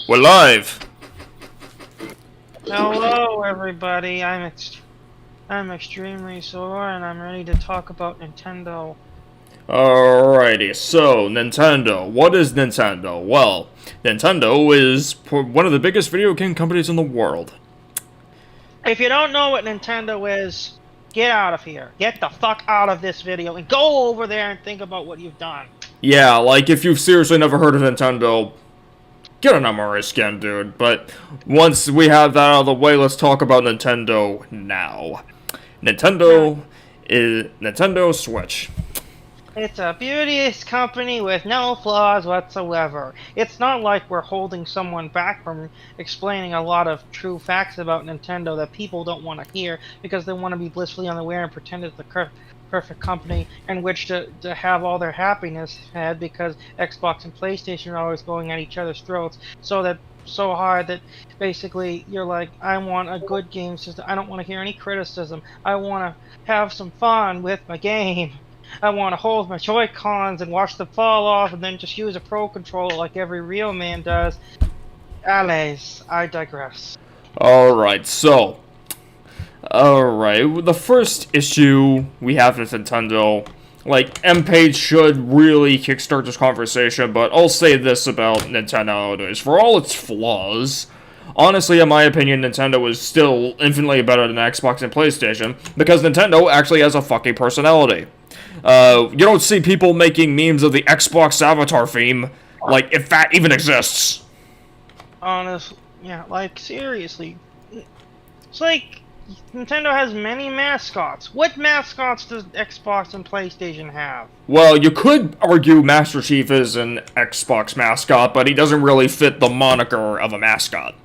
We're live. Hello, everybody. I'm extremely sore, and I'm ready to talk about Nintendo. Alrighty, so Nintendo. What is Nintendo? Well, Nintendo is one of the biggest video game companies in the world. If you don't know what Nintendo is, get out of here. Get the fuck out of this video and go over there and think about what you've done. Yeah, like if you've seriously never heard of Nintendo, get an MRI scan, dude. But once we have that out of the way, let's talk about Nintendo now. Nintendo is Nintendo Switch. It's a beauteous company with no flaws whatsoever. It's not like we're holding someone back from explaining a lot of true facts about Nintendo that people don't want to hear because they want to be blissfully unaware and pretend it's the perfect company in which to have all their happiness had, because Xbox and PlayStation are always going at each other's throats so hard that basically you're like, I want a good game system. I don't want to hear any criticism. I want to have some fun with my game. I want to hold my Joy-Cons and watch them fall off and then just use a Pro Controller like every real man does. Allez, I digress. Alright, so... Alright, the first issue we have with Nintendo... Like, M-Page should really kickstart this conversation, but I'll say this about Nintendo nowadays. For all its flaws... Honestly, in my opinion, Nintendo is still infinitely better than Xbox and PlayStation, because Nintendo actually has a fucking personality. You don't see people making memes of the Xbox Avatar theme, like, if that even exists. Honestly, yeah, like, seriously. It's like, Nintendo has many mascots. What mascots does Xbox and PlayStation have? Well, you could argue Master Chief is an Xbox mascot, but he doesn't really fit the moniker of a mascot.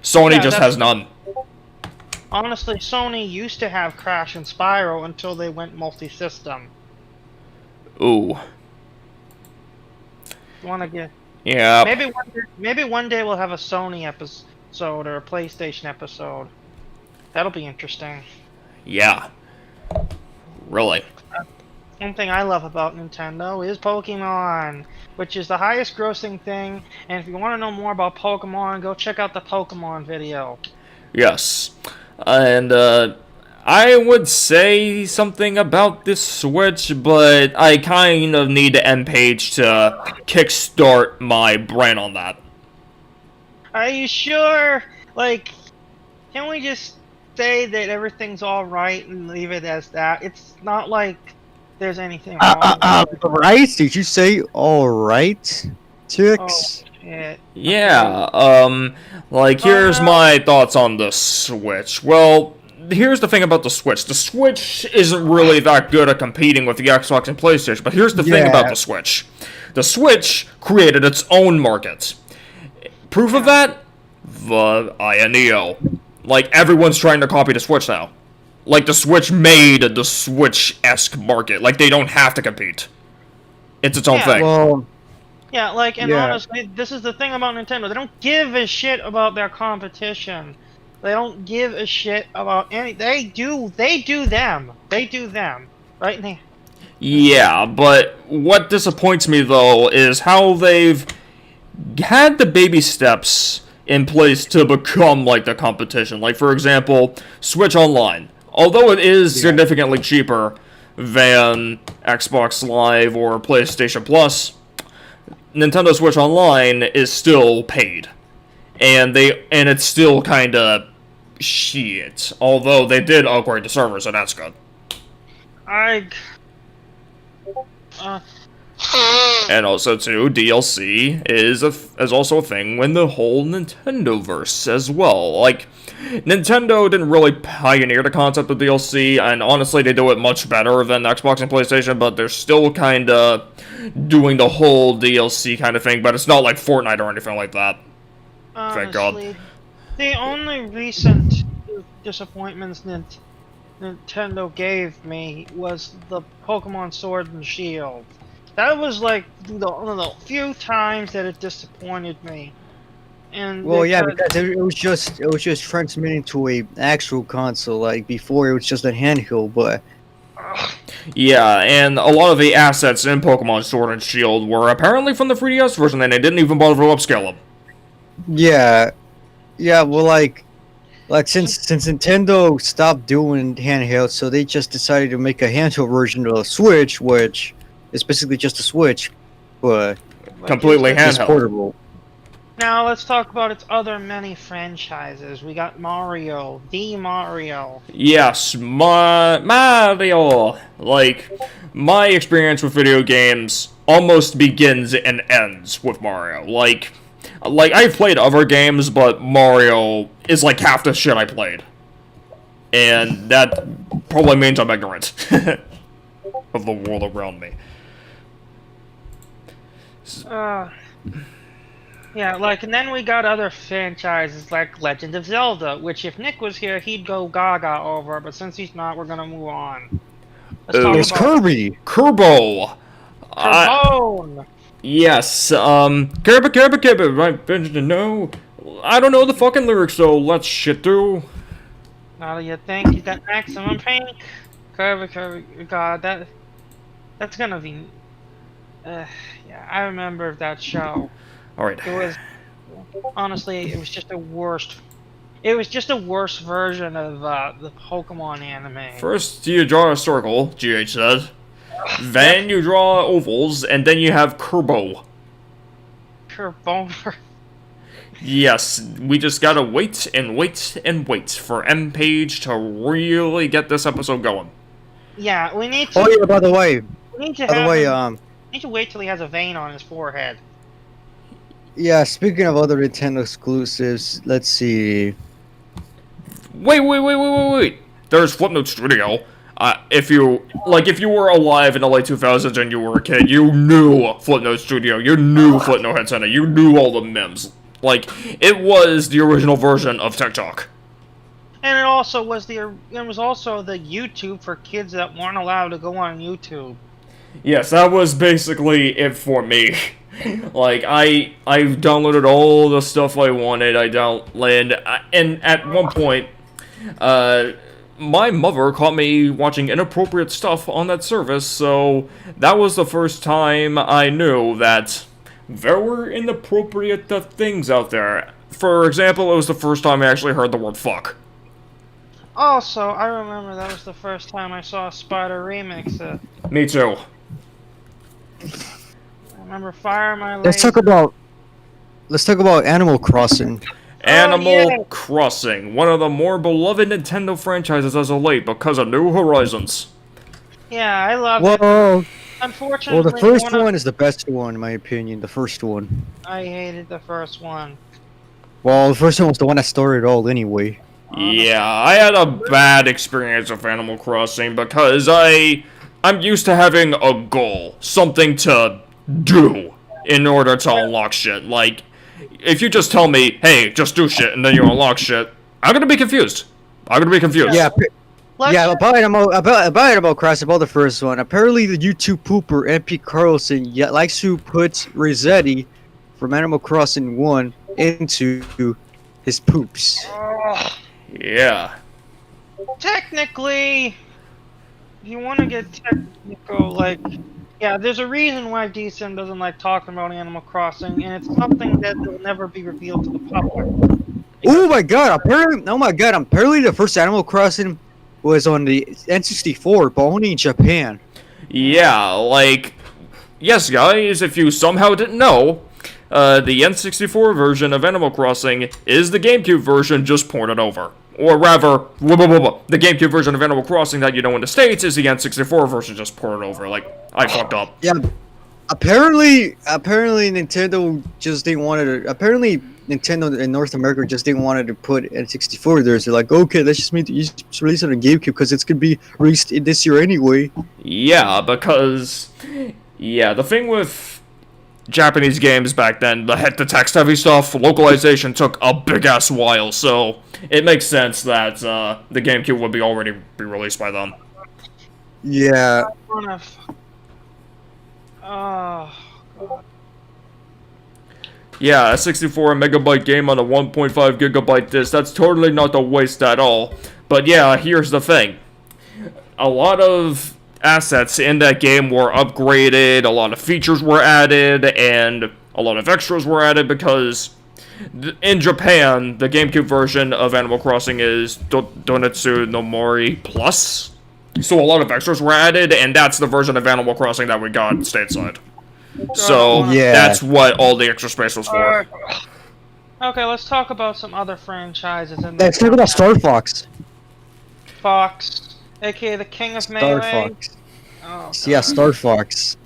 Sony just has none. Honestly, Sony used to have Crash and Spyro until they went multi-system. Ooh. Wanna get? Yeah. Maybe one day we'll have a Sony episode or a PlayStation episode. That'll be interesting. Yeah. Really. One thing I love about Nintendo is Pokemon, which is the highest grossing thing, and if you want to know more about Pokemon, go check out the Pokemon video. Yes. And, I would say something about this Switch, but I kind of need the M-Page to kickstart my brain on that. Are you sure? Like, can we just say that everything's alright and leave it as that? It's not like there's anything wrong with it. Right? Did you say alright, Tix? Oh, shit. Yeah, like, here's my thoughts on the Switch. Well, here's the thing about the Switch. The Switch isn't really that good at competing with the Xbox and PlayStation, but here's the thing about the Switch. The Switch created its own market. Proof of that? The NintenNO. Like, everyone's trying to copy the Switch now. Like, the Switch made the Switch-esque market. Like, they don't have to compete. It's its own thing. Well, Yeah, like, and honestly, this is the thing about Nintendo. They don't give a shit about their competition. They don't give a shit about any. They do them. They do them. Right? Yeah, but what disappoints me, though, is how they've had the baby steps in place to become, like, the competition. Like, for example, Switch Online. Although it is significantly cheaper than Xbox Live or PlayStation Plus, Nintendo Switch Online is still paid. And it's still kinda shit. Although they did upgrade the server, so that's good. And also, too, DLC is also a thing when the whole Nintendo-verse as well. Like, Nintendo didn't really pioneer the concept of DLC, and honestly, they do it much better than Xbox and PlayStation, but they're still kinda doing the whole DLC kind of thing, but it's not like Fortnite or anything like that. Honestly, Thank God. The only recent disappointments Nintendo gave me was the Pokemon Sword and Shield. That was like one of the few times that it disappointed me. And well, yeah, because it was just transmitting to a actual console. Like before, it was just a handheld. But yeah, and a lot of the assets in Pokemon Sword and Shield were apparently from the 3DS version, and they didn't even bother to upscale them. Yeah, yeah. Well, like since Nintendo stopped doing handhelds, so they just decided to make a handheld version of the Switch, which is basically just a Switch, but Like, Completely it's handheld. portable. now let's talk about its other many franchises. We got Mario, the Mario. Yes, Mario. Like, my experience with video games almost begins and ends with Mario. Like I've played other games, but Mario is like half the shit I played, and that probably means I'm ignorant of the world around me. Uh, yeah, like, and then we got other franchises like Legend of Zelda, which if Nick was here, he'd go gaga over, but since he's not, we're gonna move on. Let's talk There's about Kirby. Kerbo. Carbone. Yes, Kirby, right, no. I don't know the fucking lyrics, so let's shit through. Now do you think you got Maximum Pink? Kirby, God, that's gonna be. Yeah, I remember that show. Alright. It was honestly, it was just a worst. It was just a worse version of the Pokemon anime. First, you draw a circle, GH said. Then you draw ovals, and then you have Kerbo. Carbone. Yes, we just gotta wait and wait and wait for M-Page to really get this episode going. Yeah, we need to. Oh yeah, by the way, We need to by the have way, him- we need to wait till he has a vein on his forehead. yeah. Speaking of other Nintendo exclusives, let's see. Wait. There's Flipnote Studio. If you were alive in the late 2000s and you were a kid, you knew Flipnote Studio, you knew Flipnote Antenna, you knew all the memes. Like, it was the original version of TikTok. And it also was the YouTube for kids that weren't allowed to go on YouTube. Yes, that was basically it for me. Like, I downloaded all the stuff I wanted, and at one point, my mother caught me watching inappropriate stuff on that service, so that was the first time I knew that there were inappropriate things out there. For example, it was the first time I actually heard the word fuck. Also, I remember that was the first time I saw a Spider remix. Me too. I remember Fire My Lady. Let's talk about Animal Crossing. Animal yeah. Crossing, one of the more beloved Nintendo franchises as of late because of New Horizons. Yeah, I love it. Well, Unfortunately, the first of- one is the best one, in my opinion. The first one. I hated the first one. Well, the first one was the one that started it all, anyway. Yeah, I had a bad experience with Animal Crossing because I'm used to having a goal, something to do in order to unlock shit. Like, if you just tell me, hey, just do shit, and then you unlock shit, I'm gonna be confused. Yeah, Let's yeah. About Animal Crossing, about the first one. Apparently, the YouTube pooper MP Carlson likes to put Rossetti from Animal Crossing 1 into his poops. Yeah. Technically, if you want to get technical, like, yeah, there's a reason why DSM doesn't like talking about Animal Crossing, and it's something that will never be revealed to the public. Oh my god! Apparently, the first Animal Crossing was on the N64, but only in Japan. Yeah, like, yes, guys, if you somehow didn't know, the N64 version of Animal Crossing is the GameCube version just ported over. Or rather, the GameCube version of Animal Crossing that you know in the States is the N64 version just ported over. Like, I fucked up. Yeah. Apparently, Nintendo just didn't want to. Apparently, Nintendo in North America just didn't want to put N64 there. So like, okay, let's just release it on GameCube because it's gonna be released this year anyway. Yeah, because, yeah, the thing with Japanese games back then, the text-heavy stuff, localization took a big-ass while, so it makes sense that the GameCube would be already be released by then. Yeah. Oh, God. Yeah, a 64 megabyte game on a 1.5 gigabyte disc, that's totally not a waste at all. But yeah, here's the thing. A lot of assets in that game were upgraded, a lot of features were added, and a lot of extras were added because in Japan, the GameCube version of Animal Crossing is Donetsu no Mori Plus. So a lot of extras were added, and that's the version of Animal Crossing that we got stateside. So Yeah. that's what all the extra space was for. Okay, let's talk about some other franchises. Let's talk about Star Fox. Fox, aka the King of Star Melee. Fox. Oh, Yeah, Star Fox.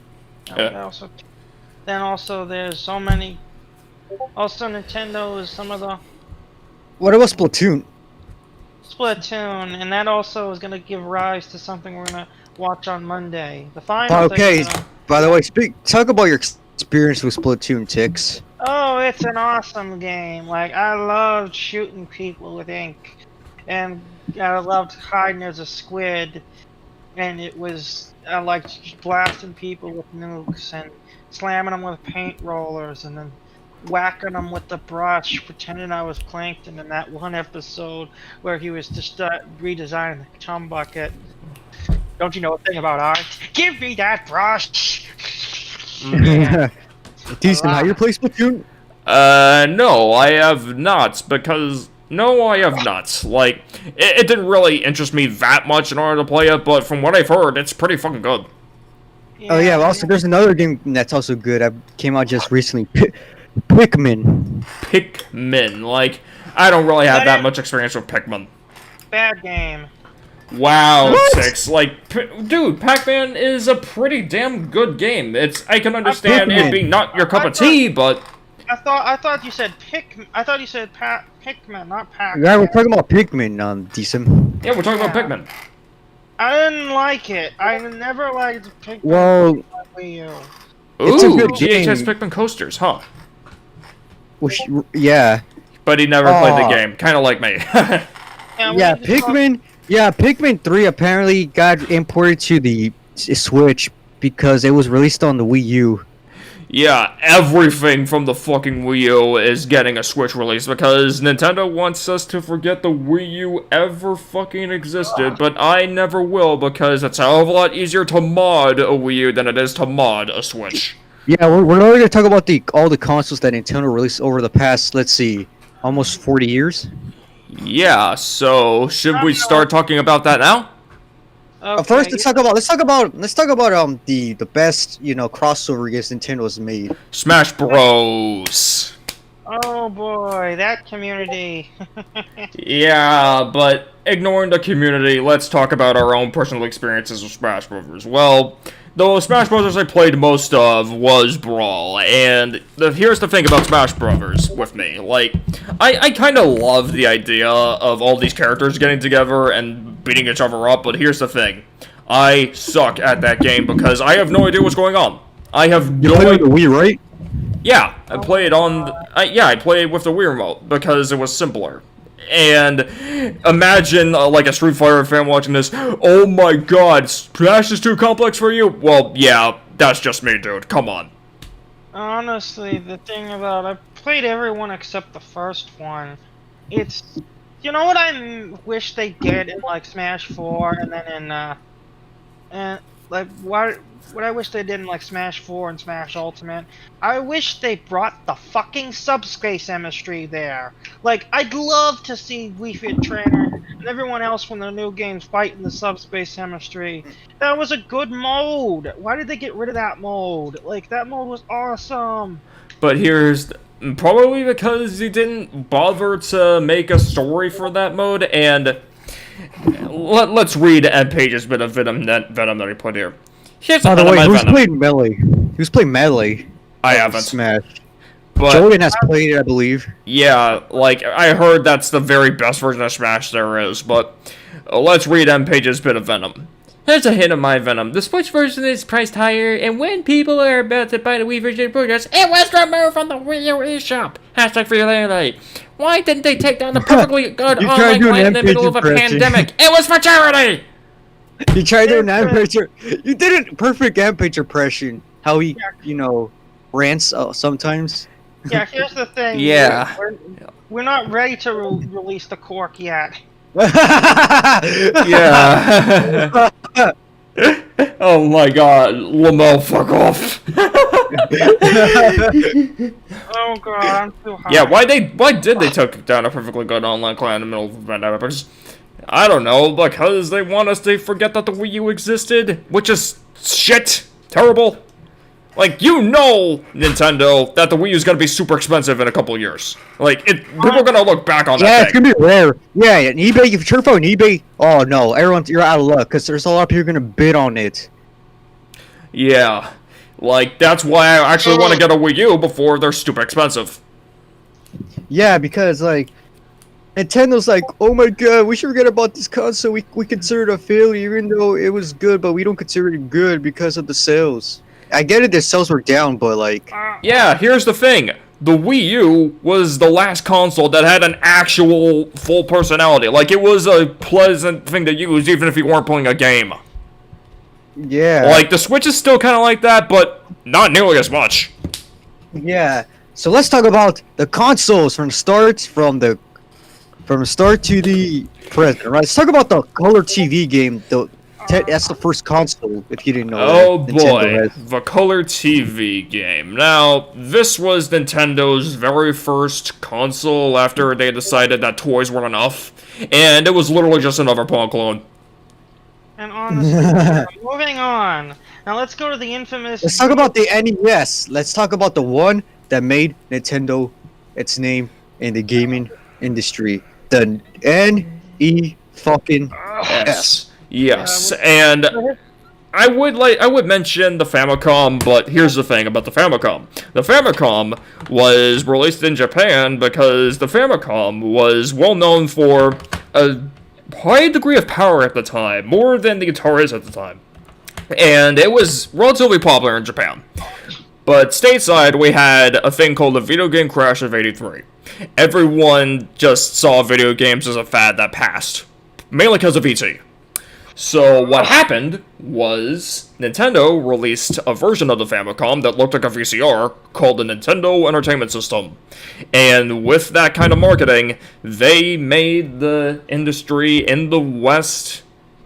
Yeah. Then also there's so many. Also Nintendo is some of the What about Splatoon? Splatoon, and that also is gonna give rise to something we're gonna watch on Monday. The final. Okay. Thing, By the way, talk about your experience with Splatoon, Tix. oh, it's an awesome game. Like, I loved shooting people with ink. And I loved hiding as a squid. And I liked blasting people with nukes and slamming them with paint rollers and then whacking them with the brush, pretending I was Plankton in that one episode where he was just redesigning the chum bucket. Don't you know a thing about art? Give me that brush! Decent, how you play Splatoon? No, I have not, because... No, I have not. Like, it didn't really interest me that much in order to play it, but from what I've heard, it's pretty fucking good. Oh yeah, also there's another game that's also good. I came out just recently. Pikmin. Pikmin. Like, I don't really have that much experience with Pikmin. Bad game. Wow, What? Six. Like, dude, Pac-Man is a pretty damn good game. I can understand it being not your cup of tea, but... I thought you said Pikmin, not Pac. Yeah, we're talking about Pikmin, decent. Yeah, we're talking about Pikmin. I didn't like it. I never liked Pikmin. Well, on Wii U. It's a Ooh, good GHS game. Pikmin coasters, huh? Yeah. But he never played the game, kind of like me. Yeah, Pikmin. Yeah, Pikmin 3 apparently got imported to the Switch because it was released on the Wii U. Yeah, everything from the fucking Wii U is getting a Switch release because Nintendo wants us to forget the Wii U ever fucking existed, but I never will because it's a hell of a lot easier to mod a Wii U than it is to mod a Switch. Yeah, we're not going to talk about all the consoles that Nintendo released over the past, let's see, almost 40 years. Yeah, so should we start talking about that now? Okay. First, let's talk about the best crossover games Nintendo's made. Smash Bros. Oh boy, that community. Yeah, but ignoring the community, let's talk about our own personal experiences with Smash Bros. Well, the Smash Bros. I played most of was Brawl, and here's the thing about Smash Bros. With me. Like, I kind of love the idea of all these characters getting together and beating each other up, but here's the thing. I suck at that game because I have no idea what's going on. I have no idea. You played on the Wii, right? Yeah, I played on... I played with the Wii remote because it was simpler. And imagine, like, a Street Fighter fan watching this. Oh my god, Smash is too complex for you? Well, yeah, that's just me, dude. Come on. Honestly, the thing about I played everyone except the first one. It's... You know what I wish they did in, like, Smash 4 and then in, what I wish they did in, like, Smash 4 and Smash Ultimate? I wish they brought the fucking subspace chemistry there. Like, I'd love to see Wii Fit Trainer and everyone else from the new games fight in the subspace chemistry. That was a good mode. Why did they get rid of that mode? Like, that mode was awesome. But here's... Probably because he didn't bother to make a story for that mode, and... Let's read Ed Page's bit of Venom that he put here. Here's By the another way, who's Venom. played Melee? Who's played Melee? I haven't. Smash. But, Jordan has played it, I believe. yeah, like, I heard that's the very best version of Smash there is, but... let's read Ed Page's bit of Venom. Here's a hint of my Venom. The Switch version is priced higher, and when people are about to buy the Wii version products, it was removed from the Wii U eShop. Hashtag for your later. Why didn't they take down the perfectly good You online tried doing play in the Ed middle of a Page impression. pandemic? It was for charity! You tried doing an picture. You did a perfect picture impression. How he, rants sometimes. Yeah, here's the thing. Yeah. We're not ready to release the cork yet. Yeah. Oh my god, Lamel, fuck off. Oh god, I'm too hot. Yeah, why did they take down a perfectly good online client in the middle of the pandemic? Because, I don't know, because they want us to forget that the Wii U existed, which is shit, terrible. Like, you know, Nintendo, that the Wii U is gonna be super expensive in a couple years. Like, people are gonna look back on that Yeah, it's thing. gonna be rare. Yeah, and eBay, if you turn on eBay, oh no, you're out of luck, because there's a lot of people gonna bid on it. Yeah, like, that's why I actually want to get a Wii U before they're stupid expensive. Yeah, because, like, Nintendo's like, oh my god, we should forget about this console, we consider it a failure, even though it was good, but we don't consider it good because of the sales. I get it, the sales were down, but, like... Yeah, here's the thing. The Wii U was the last console that had an actual full personality. Like, it was a pleasant thing to use even if you weren't playing a game. Yeah. Like, the Switch is still kind of like that, but not nearly as much. Yeah. So let's talk about the consoles from the start to the present, right? Let's talk about the color TV game. That's the first console, if you didn't know. Oh that, boy, Nintendo has. the color TV game. Now, this was Nintendo's very first console after they decided that toys weren't enough, and it was literally just another Pong clone. And honestly, moving on. Now let's go to the infamous... Let's talk about the NES. Let's talk about the one that made Nintendo its name in the gaming industry. The NE fucking S. Yes, and I would mention the Famicom, but here's the thing about the Famicom. The Famicom was released in Japan because the Famicom was well known for a high degree of power at the time, more than the Ataris at the time. And it was relatively popular in Japan. But stateside, we had a thing called the video game crash of '83. Everyone just saw video games as a fad that passed, mainly because of ET. So what happened was Nintendo released a version of the Famicom that looked like a VCR called the Nintendo Entertainment System. And with that kind of marketing, they made the industry in the West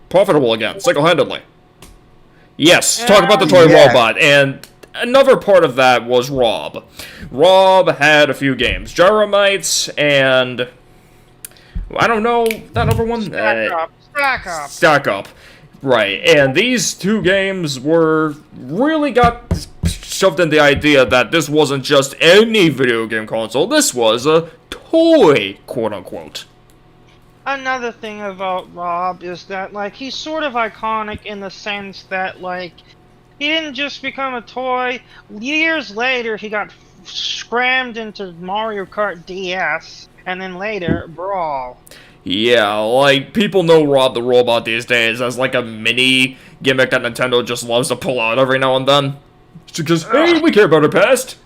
profitable again, single-handedly. Yes, talk about the toy robot. And another part of that was Rob. Rob had a few games. Gyromites and... I don't know that other one. Stack Up. Right, and these two games really got shoved in the idea that this wasn't just any video game console, this was a toy, quote-unquote. Another thing about Rob is that, like, he's sort of iconic in the sense that, like, he didn't just become a toy. Years later, he got scrammed into Mario Kart DS, and then later, Brawl. Yeah, like, people know Rob the Robot these days as, like, a mini gimmick that Nintendo just loves to pull out every now and then. Because, hey, we care about our past.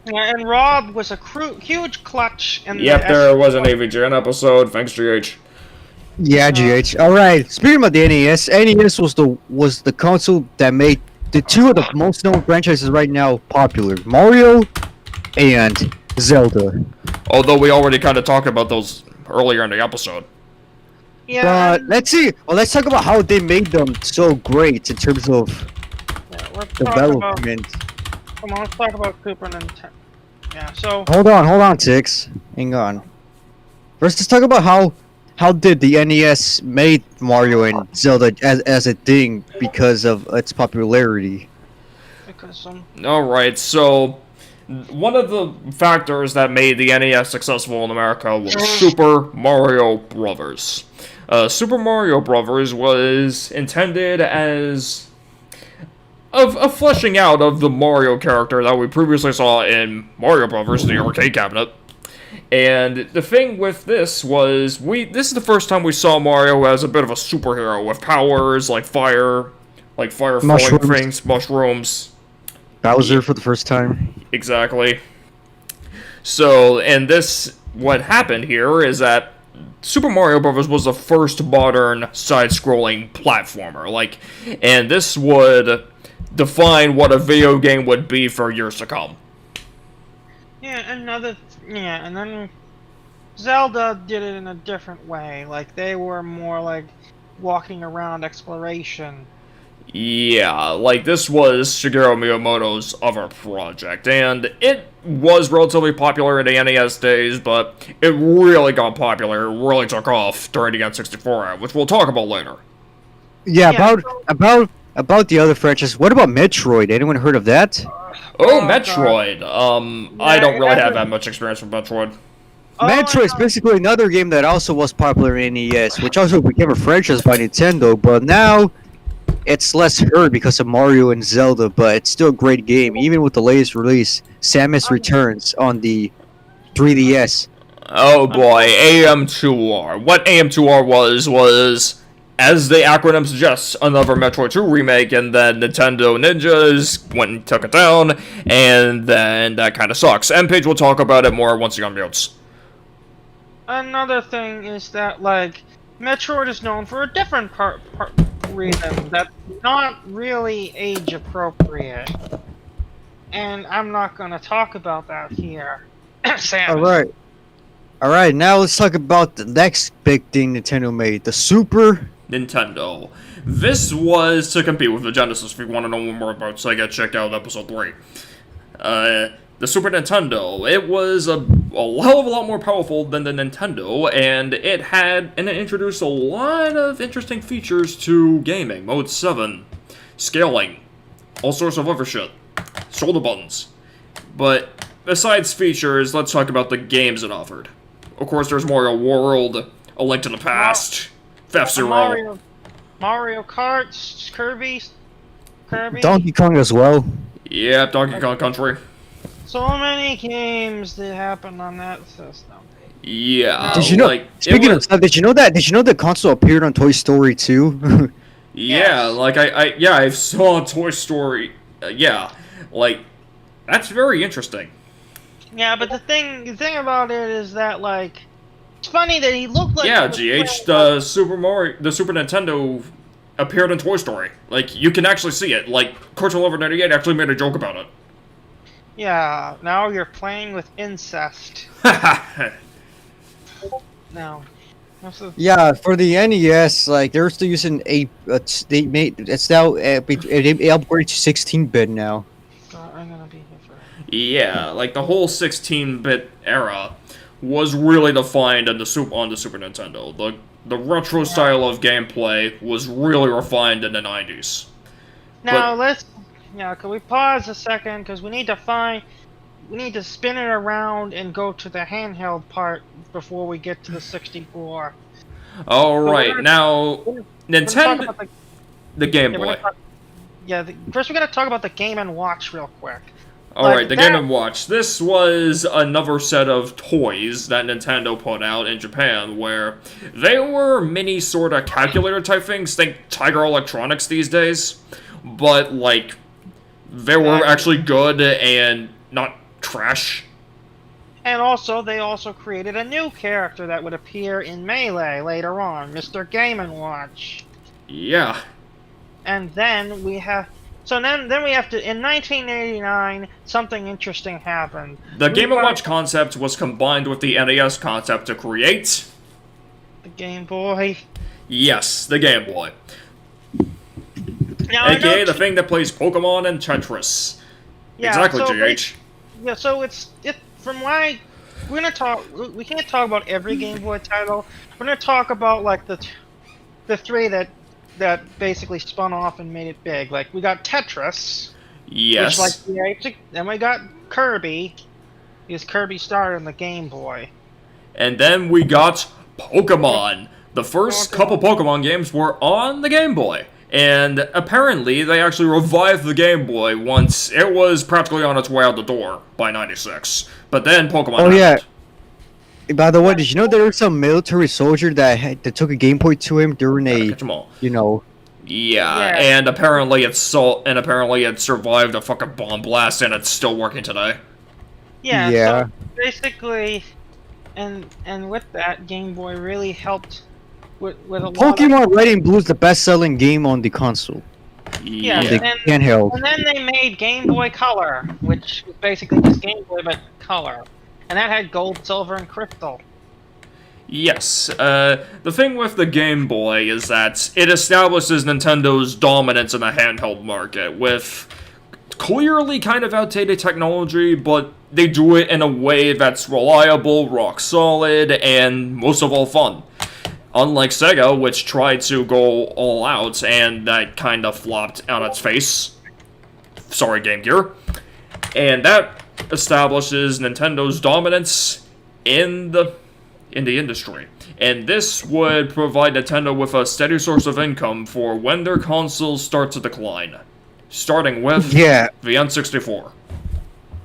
Yeah, and Rob was a huge clutch in Yep, there was an AVGN episode, thanks GH. Yeah, GH. Alright, speaking about the NES, NES was the console that made the two of the most known franchises right now popular. Mario and Zelda. Although we already kind of talked about those earlier in the episode. Yeah, But let's talk about how they made them so great in terms of let's development. Come on, let's talk about Super Nintendo. Yeah, so... Hold on, Tix. Hang on. First, let's talk about how did the NES made Mario and Zelda as a thing because of its popularity. Because, Alright, so... one of the factors that made the NES successful in America was Super Mario Brothers. Super Mario Brothers was intended as a fleshing out of the Mario character that we previously saw in Mario Brothers, the arcade cabinet. And the thing with this was, this is the first time we saw Mario as a bit of a superhero with powers like fire falling things, mushrooms. Bowser for the first time. Exactly. So, and what happened here is that Super Mario Bros. Was the first modern side-scrolling platformer, and this would define what a video game would be for years to come. yeah, and then Zelda did it in a different way. Like, they were more like walking around exploration. Yeah, like this was Shigeru Miyamoto's other project, and it was relatively popular in the NES days, but it really got popular, really took off during the N64 era, which we'll talk about later. Yeah, Yeah, about the other franchise. What about Metroid? Anyone heard of that? Oh, God. Metroid. I Yeah, don't really it have hasn't- that much experience with Metroid. Oh, Metroid is no. basically another game that also was popular in NES, which also became a franchise by Nintendo, but now it's less heard because of Mario and Zelda, but it's still a great game, even with the latest release, Samus Returns on the 3DS. Oh boy, AM2R. What AM2R was, as the acronym suggests, another Metroid 2 remake, and then Nintendo Ninjas went and took it down, and then that kind of sucks. MPage will talk about it more once he unmutes. Another thing is that, like, Metroid is known for a different reason that's not really age appropriate. And I'm not gonna talk about that here. Sam. Alright, now let's talk about the next big thing Nintendo made, the Super. Nintendo. This was to compete with the Genesis. If you want to know more about Sega, check out episode 3. The Super Nintendo, it was a hell of a lot more powerful than the Nintendo, and it introduced a lot of interesting features to gaming. Mode 7, scaling, all sorts of other shit, shoulder buttons. But besides features, let's talk about the games it offered. Of course, there's Mario World, A Link to the Past, F-Zero. Mario Kart, Kirby. Donkey Kong as well. Yeah, Donkey Kong Country. So many games that happened on that system. Yeah. Did you know? Like, Speaking of stuff, did you know that? Did you know the console appeared on Toy Story 2? Yeah, Yes. like I saw Toy Story. Yeah, like that's very interesting. Yeah, but the thing about it is that, like, it's funny that he looked like Yeah, he was GH, playing, the Super Nintendo appeared in Toy Story. Like you can actually see it. Like Cartoon Lover 98 actually made a joke about it. Yeah, now you're playing with incest. No. Yeah, for the NES, like they're still using they made it's now it upgraded to 16-bit now. I'm gonna be here for. Yeah, like the whole 16-bit era was really defined on the Super Nintendo. The retro style of gameplay was really refined in the 90s. Now can we pause a second because we need to spin it around and go to the handheld part before we get to the 64. Alright, now Nintendo, the Game Boy. First we're gonna talk about the Game & Watch real quick. Alright, the Game & Watch. This was another set of toys that Nintendo put out in Japan where they were mini sort of calculator type things. Think Tiger Electronics these days. But, like, they were actually good and not trash. And they also created a new character that would appear in Melee later on, Mr. Game & Watch. Yeah. And then we have... So then we have to... In 1989, something interesting happened. The Game & Watch concept was combined with the NES concept to create... The Game Boy. Yes, the Game Boy. Now, AKA the thing that plays Pokemon and Tetris. Yeah, Exactly, so GH. Yeah, so from why we can't talk about every Game Boy title. We're gonna talk about like the three that basically spun off and made it big. Like we got Tetris, Yes. then we got Kirby, because Kirby started on the Game Boy. And then we got Pokemon. The first couple Pokemon games were on the Game Boy. And apparently, they actually revived the Game Boy once it was practically on its way out the door by '96. But then Pokemon happened. Yeah. By the way, did you know there was some military soldier that took a Game Boy to him during Catch 'em all. Yeah. And apparently it survived a fucking bomb blast and it's still working today. Yeah. Yeah. So basically, and with that, Game Boy really helped with a lot of... Pokemon Red and Blue is the best-selling game on the console. Yeah, On the and handheld. then they made Game Boy Color, which was basically just Game Boy but color, and that had gold, silver, and crystal. Yes, the thing with the Game Boy is that it establishes Nintendo's dominance in the handheld market with clearly kind of outdated technology, but they do it in a way that's reliable, rock solid, and most of all fun. Unlike Sega, which tried to go all out, and that kind of flopped on its face. Sorry, Game Gear. And that establishes Nintendo's dominance in the industry. And this would provide Nintendo with a steady source of income for when their consoles start to decline. Starting with the N64.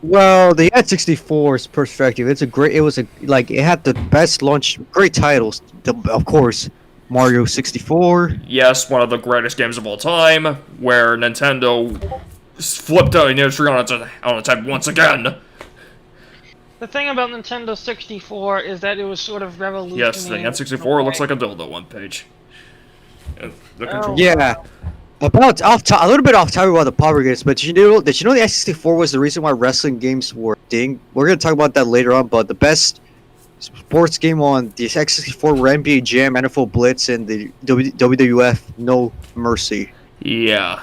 Well, the N64's perspective, it had the best launch, great titles, of course, Mario 64. Yes, one of the greatest games of all time, where Nintendo flipped out an industry on its head once again. The thing about Nintendo 64 is that it was sort of revolutionary. Yes, the N64 looks like a dildo on page. Yeah. About a little bit off topic about the power games, but did you know the N64 was the reason why wrestling games were ding? We're gonna talk about that later on, but the best sports game on the N64 were NBA Jam, NFL Blitz, and the WWF No Mercy. Yeah.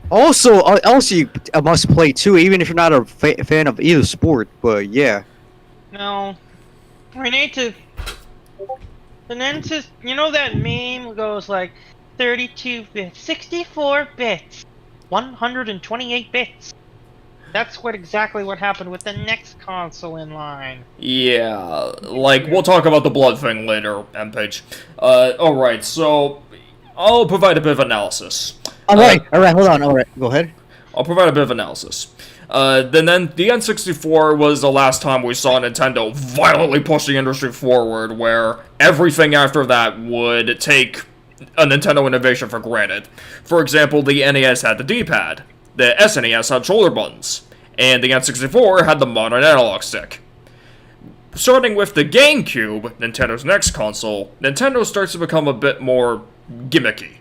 Also, you must play too, even if you're not a fan of either sport. But yeah. No, we need to. The Nintendo, you know that meme goes like 32 bits, 64 bits, 128 bits. That's exactly what happened with the next console in line. Yeah, like, we'll talk about the blood thing later, M-Page. Alright, so I'll provide a bit of analysis. Alright, hold on, go ahead. I'll provide a bit of analysis. Then the N64 was the last time we saw Nintendo violently push the industry forward, where everything after that would take a Nintendo innovation for granted. For example, the NES had the D-pad, the SNES had shoulder buttons, and the N64 had the modern analog stick. Starting with the GameCube, Nintendo's next console, Nintendo starts to become a bit more gimmicky.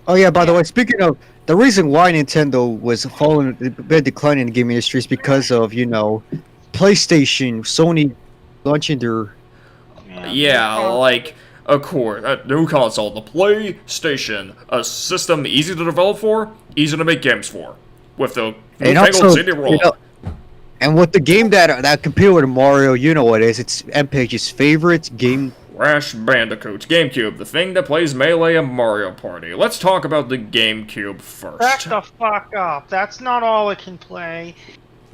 Oh yeah, by the way, speaking of, the reason why Nintendo was following a bit decline in the game industry is because of, PlayStation, Sony launching their... Yeah, like, of course, a new console, the PlayStation, a system easy to develop for, easy to make games for, with the newfangled CD-ROM. And with the game that competed with Mario, you know what it is, it's MPage's favorite game. Crash Bandicoot, GameCube, the thing that plays Melee and Mario Party. Let's talk about the GameCube first. Back the fuck up. That's not all it can play.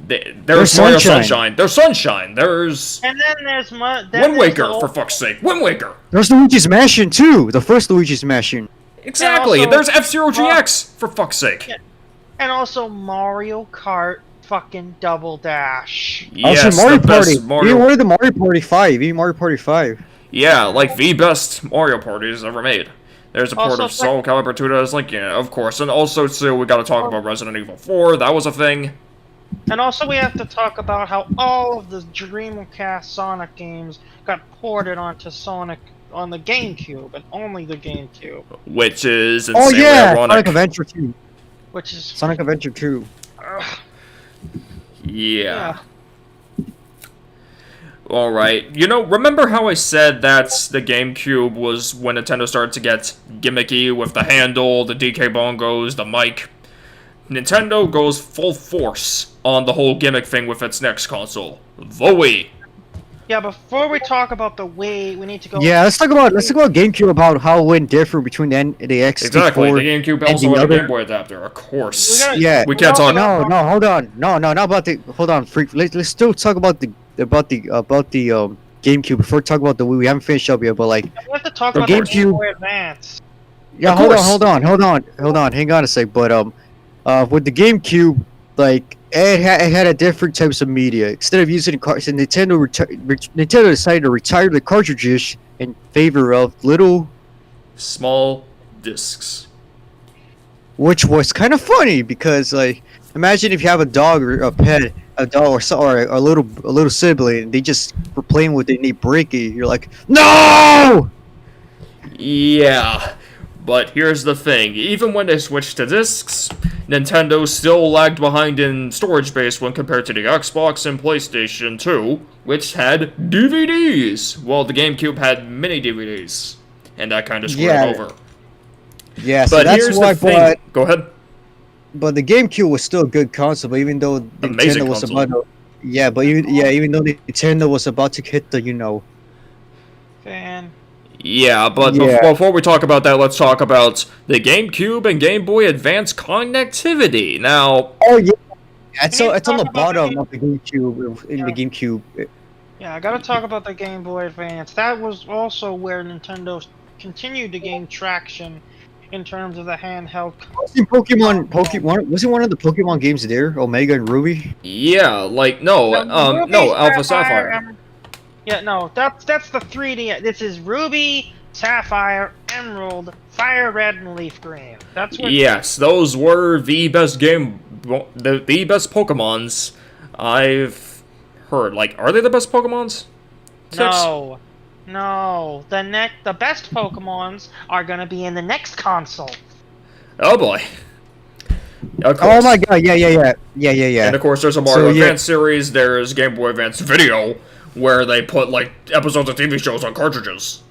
There's Mario Sunshine. There's Sunshine. There's... And then there's... Wind Waker, for fuck's sake. Wind Waker. There's Luigi's Mansion, too. The first Luigi's Mansion. Exactly. Also, there's F-Zero GX, for fuck's sake. Yeah. And also Mario Kart fucking Double Dash. Yes, also, Mario the Party. best Mario... Even the Mario Party 5. Even Mario Party 5. Yeah, like the best Mario parties ever made. There's a port of Soul Calibur 2 that is like, of course. And also, too, we gotta talk about Resident Evil 4. That was a thing. And also, we have to talk about how all of the Dreamcast Sonic games got ported onto Sonic on the GameCube, and only the GameCube. Which is insanely ironic. Sonic Adventure 2. Which is... Sonic Adventure 2. Yeah. Alright, remember how I said that the GameCube was when Nintendo started to get gimmicky with the handle, the DK bongos, the mic? Nintendo goes full force on the whole gimmick thing with its next console, the Wii. Yeah, before we talk about the Wii, we need to go... Yeah, let's talk about GameCube, about how it went different between the N64 Exactly, the GameCube also had a Game Boy adapter, of course. We can't talk... No, hold on. No, not about the... Hold on, freak. Let's still talk about the GameCube before we talk about the Wii. We haven't finished up yet, but like... We have to talk about the Game Boy Advance. Yeah, hold on. Hang on a sec, but with the GameCube, like... It had a different types of media. Instead of using Nintendo decided to retire the cartridges in favor of little small discs, which was kind of funny because, like, imagine if you have a dog or a pet, a dog or a little sibling, and they just were playing with it and they break it. You're like, no! Yeah. But here's the thing, even when they switched to discs, Nintendo still lagged behind in storage space when compared to the Xbox and PlayStation 2, which had DVDs, while the GameCube had mini DVDs, and that kind of screwed it over. Yeah, so But that's here's why. the thing. Go ahead. But the GameCube was still a good console, but even though Amazing Nintendo was console. about to, even though Nintendo was about to hit the, Fan. Yeah, but before we talk about that, let's talk about the GameCube and Game Boy Advance connectivity. Now, oh yeah, it's Can you on the talk about bottom the of the GameCube in the GameCube. Yeah, I gotta talk about the Game Boy Advance. That was also where Nintendo continued to gain traction in terms of the handheld. Wasn't wasn't one of the Pokemon games there? Omega and Ruby. yeah, like no, Ruby, no, Alpha Sapphire. Yeah, no, that's the 3D. This is Ruby, Sapphire, Emerald, Fire Red, and Leaf Green. That's what. Yes, those were the best the best Pokemons I've heard. Like, are they the best Pokemons? No. The best Pokemons are gonna be in the next console. Oh boy. Of Oh course. my god! Yeah. And of course, there's a Mario So, yeah. Advance series. There's Game Boy Advance Video, where they put like episodes of TV shows on cartridges.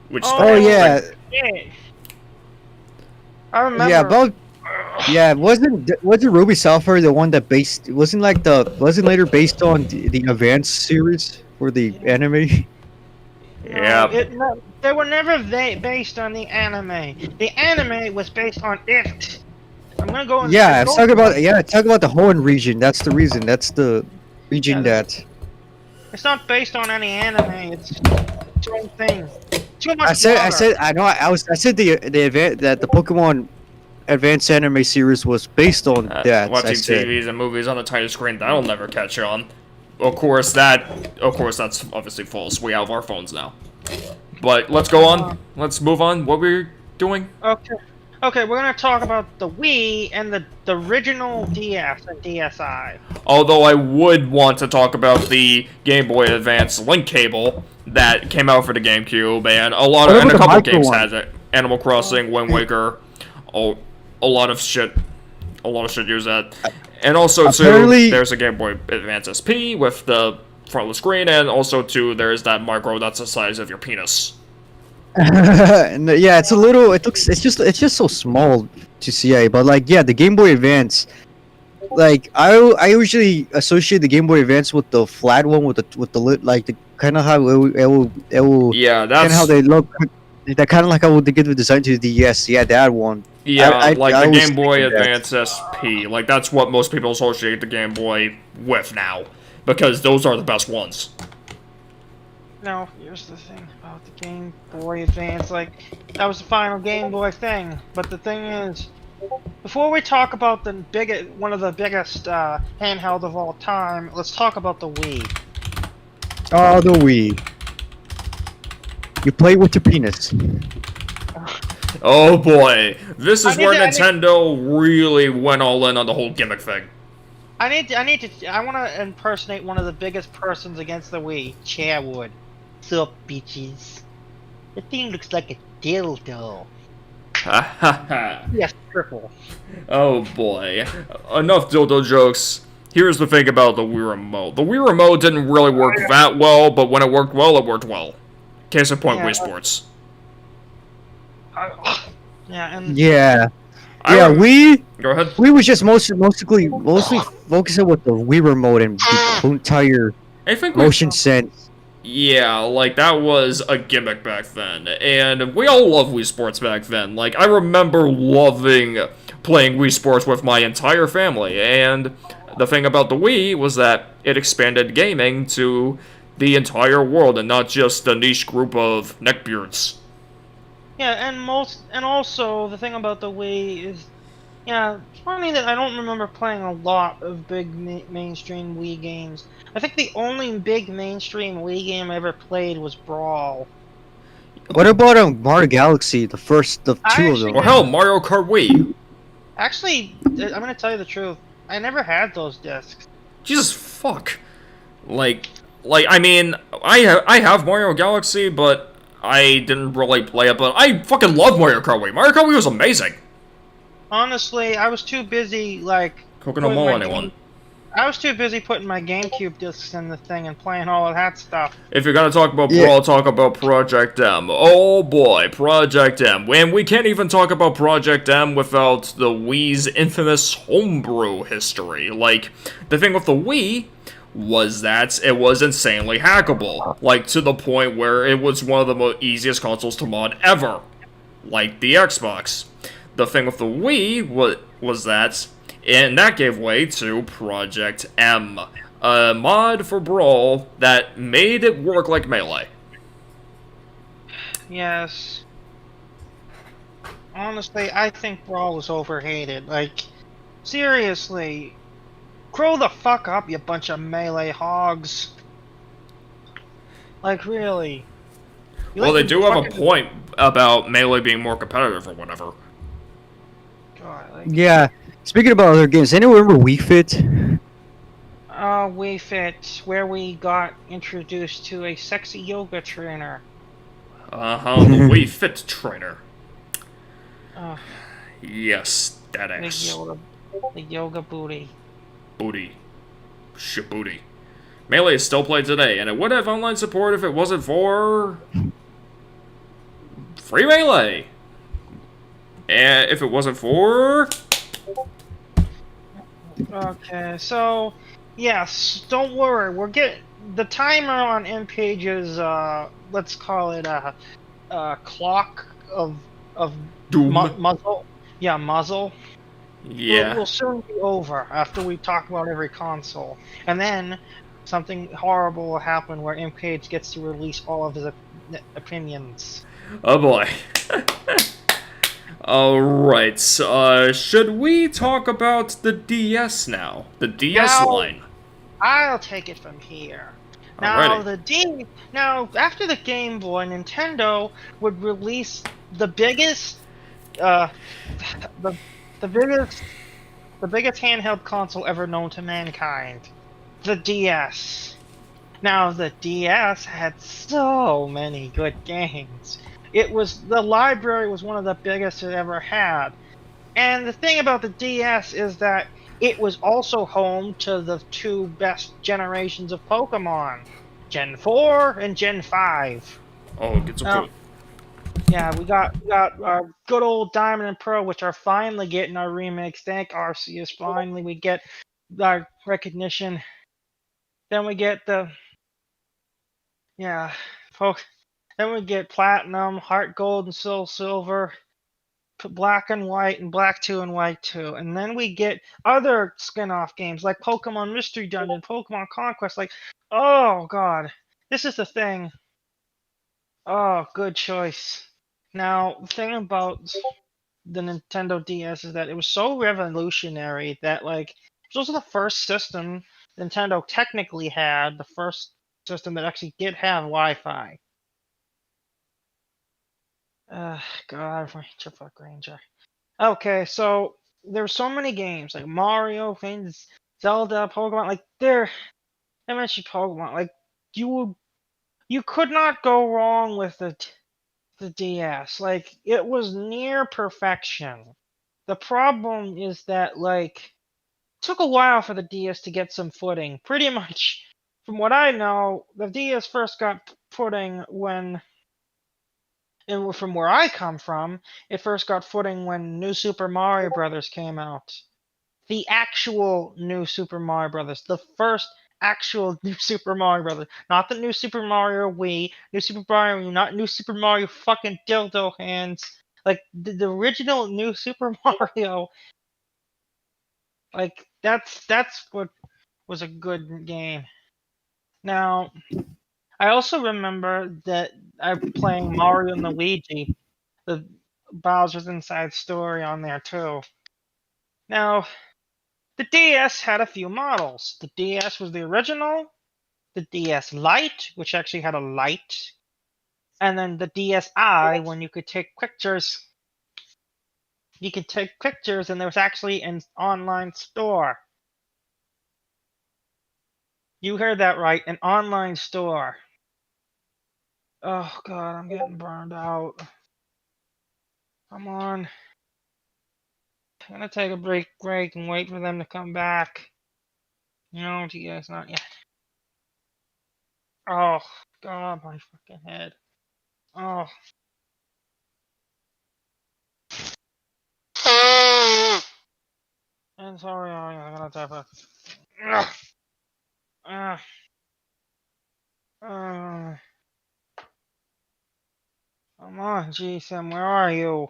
Which Oh yeah. Yeah. I remember. Yeah, but wasn't Ruby Sapphire the one that wasn't later based on the Advance series for the anime? Yeah. They were never based on the anime. The anime was based on it. I'm gonna go. Yeah, talk about the Hoenn region. That's the reason. That's the region that. It's not based on any anime. It's its own thing. Too much. I said the Pokemon Advanced anime series was based on that. Watching I said. TVs and movies on the tiny screen, that'll never catch on. Of course, that's obviously false. We have our phones now. But let's go on. Let's move on. What we're doing? Okay, we're gonna talk about the Wii and the original DS and DSi. Although I would want to talk about the Game Boy Advance link cable that came out for the GameCube, and a couple games has it. Animal Crossing, Wind Waker, a lot of shit use that. And also too, there's a Game Boy Advance SP with the frontless screen, and also too, there's that micro that's the size of your penis. Yeah, it's just so small to see, but like the Game Boy Advance, like I usually associate the Game Boy Advance with the flat one with the lid, like the kind of how it will Yeah, that's kind of how they look. That kind of like how they give the design to the DS. Yeah, that one. Yeah, I the was Game Boy thinking that. Advance SP. Like, that's what most people associate the Game Boy with now. Because those are the best ones. No, here's the thing about the Game Boy Advance. Like, that was the final Game Boy thing. But the thing is, before we talk about one of the biggest handheld of all time, let's talk about the Wii. Oh, the Wii. You play with your penis. Oh boy. This is where I Nintendo really went all in on the whole gimmick thing. I want to impersonate one of the biggest persons against the Wii, Chairwood. Sup, bitches? The thing looks like a dildo. Ha ha ha. Yes, triple. Oh boy. Enough dildo jokes. Here's the thing about the Wii Remote. The Wii Remote didn't really work that well, but when it worked well, it worked well. Case in point, Wii Sports. We Go ahead. was just mostly focusing with the Wii Remote and the entire I think motion sense. Yeah, like, that was a gimmick back then, and we all loved Wii Sports back then. Like, I remember loving playing Wii Sports with my entire family, and the thing about the Wii was that it expanded gaming to the entire world, and not just a niche group of neckbeards. Yeah, and also the thing about the Wii is, it's funny that I don't remember playing a lot of big mainstream Wii games. I think the only big mainstream Wii game I ever played was Brawl. What about Mario Galaxy? The two of them. Or hell, Mario Kart Wii. Actually, I'm gonna tell you the truth. I never had those discs. Jesus fuck. Like, I mean, I have Mario Galaxy, but I didn't really play it, but I fucking love Mario Kart Wii. Mario Kart Wii was amazing. Honestly, I was too busy like Coconut putting Mall, my anyone? game. I was too busy putting my GameCube discs in the thing and playing all of that stuff. If you're gonna talk about Yeah, Brawl, talk about Project M. Oh boy, Project M. And we can't even talk about Project M without the Wii's infamous homebrew history. Like, the thing with the Wii was that it was insanely hackable. Like, to the point where it was one of the easiest consoles to mod ever. Like the Xbox. The thing with the Wii was that, and that gave way to Project M, a mod for Brawl that made it work like Melee. Yes. Honestly, I think Brawl is overhated. Like, seriously, grow the fuck up, you bunch of melee hogs. Like, really. You Well, let they your do have a fucking point about Melee being more competitive or whatever. God, like, yeah. Speaking about other games, anyone remember Wii Fit? Wii Fit, where we got introduced to a sexy yoga trainer. The Wii Fit trainer. Uh, Yes, that the ass. yoga, the yoga booty. Booty. Shabooty. Melee is still played today, and it would have online support if it wasn't for Free Melee. And if it wasn't for Okay, so yes, don't worry. We're get the timer on M Page's let's call it a clock of Doom. muzzle. Yeah, muzzle. Will Yeah. soon be over after we talk about every console, and then something horrible will happen where M Page gets to release all of his opinions. Oh boy. Alright, should we talk about the DS now? The DS Now line. I'll take it from here. Now Alrighty. the D now after the Game Boy, Nintendo would release the biggest uh the the biggest the biggest handheld console ever known to mankind. The DS. Now the DS had so many good games. The library was one of the biggest it ever had. And the thing about the DS is that it was also home to the two best generations of Pokemon, Gen 4 and Gen 5. Oh, get some Now, food. yeah, we got our good old Diamond and Pearl, which are finally getting our remakes. Thank Arceus. Finally, we get our recognition. Then we get the yeah, Poke. Then we get Platinum, Heart Gold, and Soul Silver. Black and White and Black 2 and White 2. And then we get other spin-off games like Pokemon Mystery Dungeon, Pokemon Conquest. Like, oh god, this is the thing. Oh, good choice. Now, the thing about the Nintendo DS is that it was so revolutionary that like it was also the first system Nintendo technically had, the first system that actually did have Wi-Fi. God, Ranger, fuck Ranger. Okay, so there's so many games like Mario, things, Zelda, Pokemon. Like I mentioned Pokemon. Like you, you could not go wrong with the DS. Like it was near perfection. The problem is that like it took a while for the DS to get some footing. Pretty much, from what I know, the DS first got footing when and from where I come from, it first got footing when New Super Mario Brothers came out. The actual New Super Mario Brothers, the first actual New Super Mario Brothers, not the New Super Mario Wii, New Super Mario, not New Super Mario fucking dildo hands, like the original New Super Mario. Like that's what was a good game. Now, I also remember that I'm playing Mario and Luigi, the Bowser's Inside Story on there too. Now, the DS had a few models. The DS was the original, the DS Lite, which actually had a light, and then the DSi, when you could take pictures. You could take pictures, and there was actually an online store. You heard that right, an online store. Oh god, I'm getting burned out. Come on. I'm gonna take a break and wait for them to come back. No, DS not yet. Oh God, my fucking head. Oh. I'm sorry, I'm gonna type a. Uh, uh, Come on, GSM, where are you?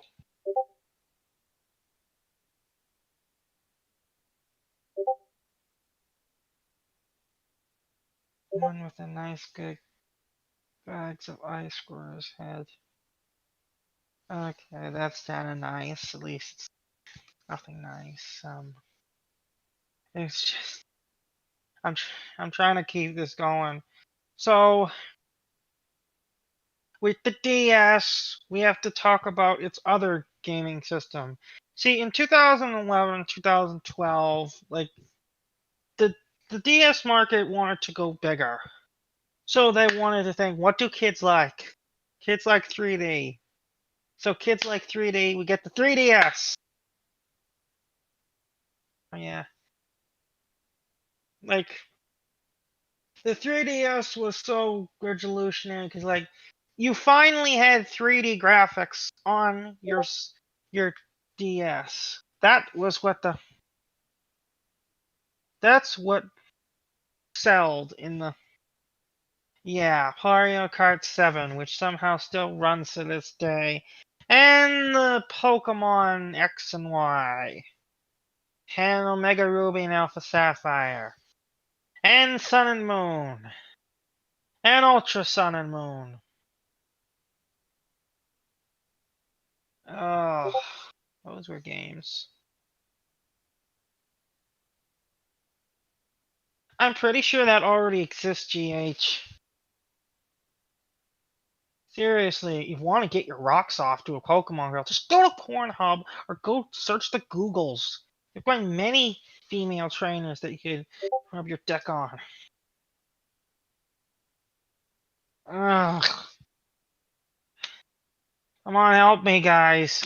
One with a nice good bags of ice squares head. Okay, that's kinda nice. At least it's nothing nice. It's just I'm trying to keep this going. So with the DS, we have to talk about its other gaming system. See, in 2011, 2012, like the the DS market wanted to go bigger. So they wanted to think, what do kids like? Kids like 3D. So kids like 3D, we get the 3DS. Oh, yeah. Like the 3DS was so revolutionary because like you finally had 3D graphics on your DS. That's what sold in the Mario Kart 7, which somehow still runs to this day, and the Pokemon X and Y, and Omega Ruby and Alpha Sapphire, and Sun and Moon, and Ultra Sun and Moon. Oh, those were games. I'm pretty sure that already exists, GH. Seriously, if you want to get your rocks off to a Pokemon girl, just go to Pornhub or go search the Googles. You'll find many female trainers that you could rub your dick on. Ugh. Come on, help me, guys.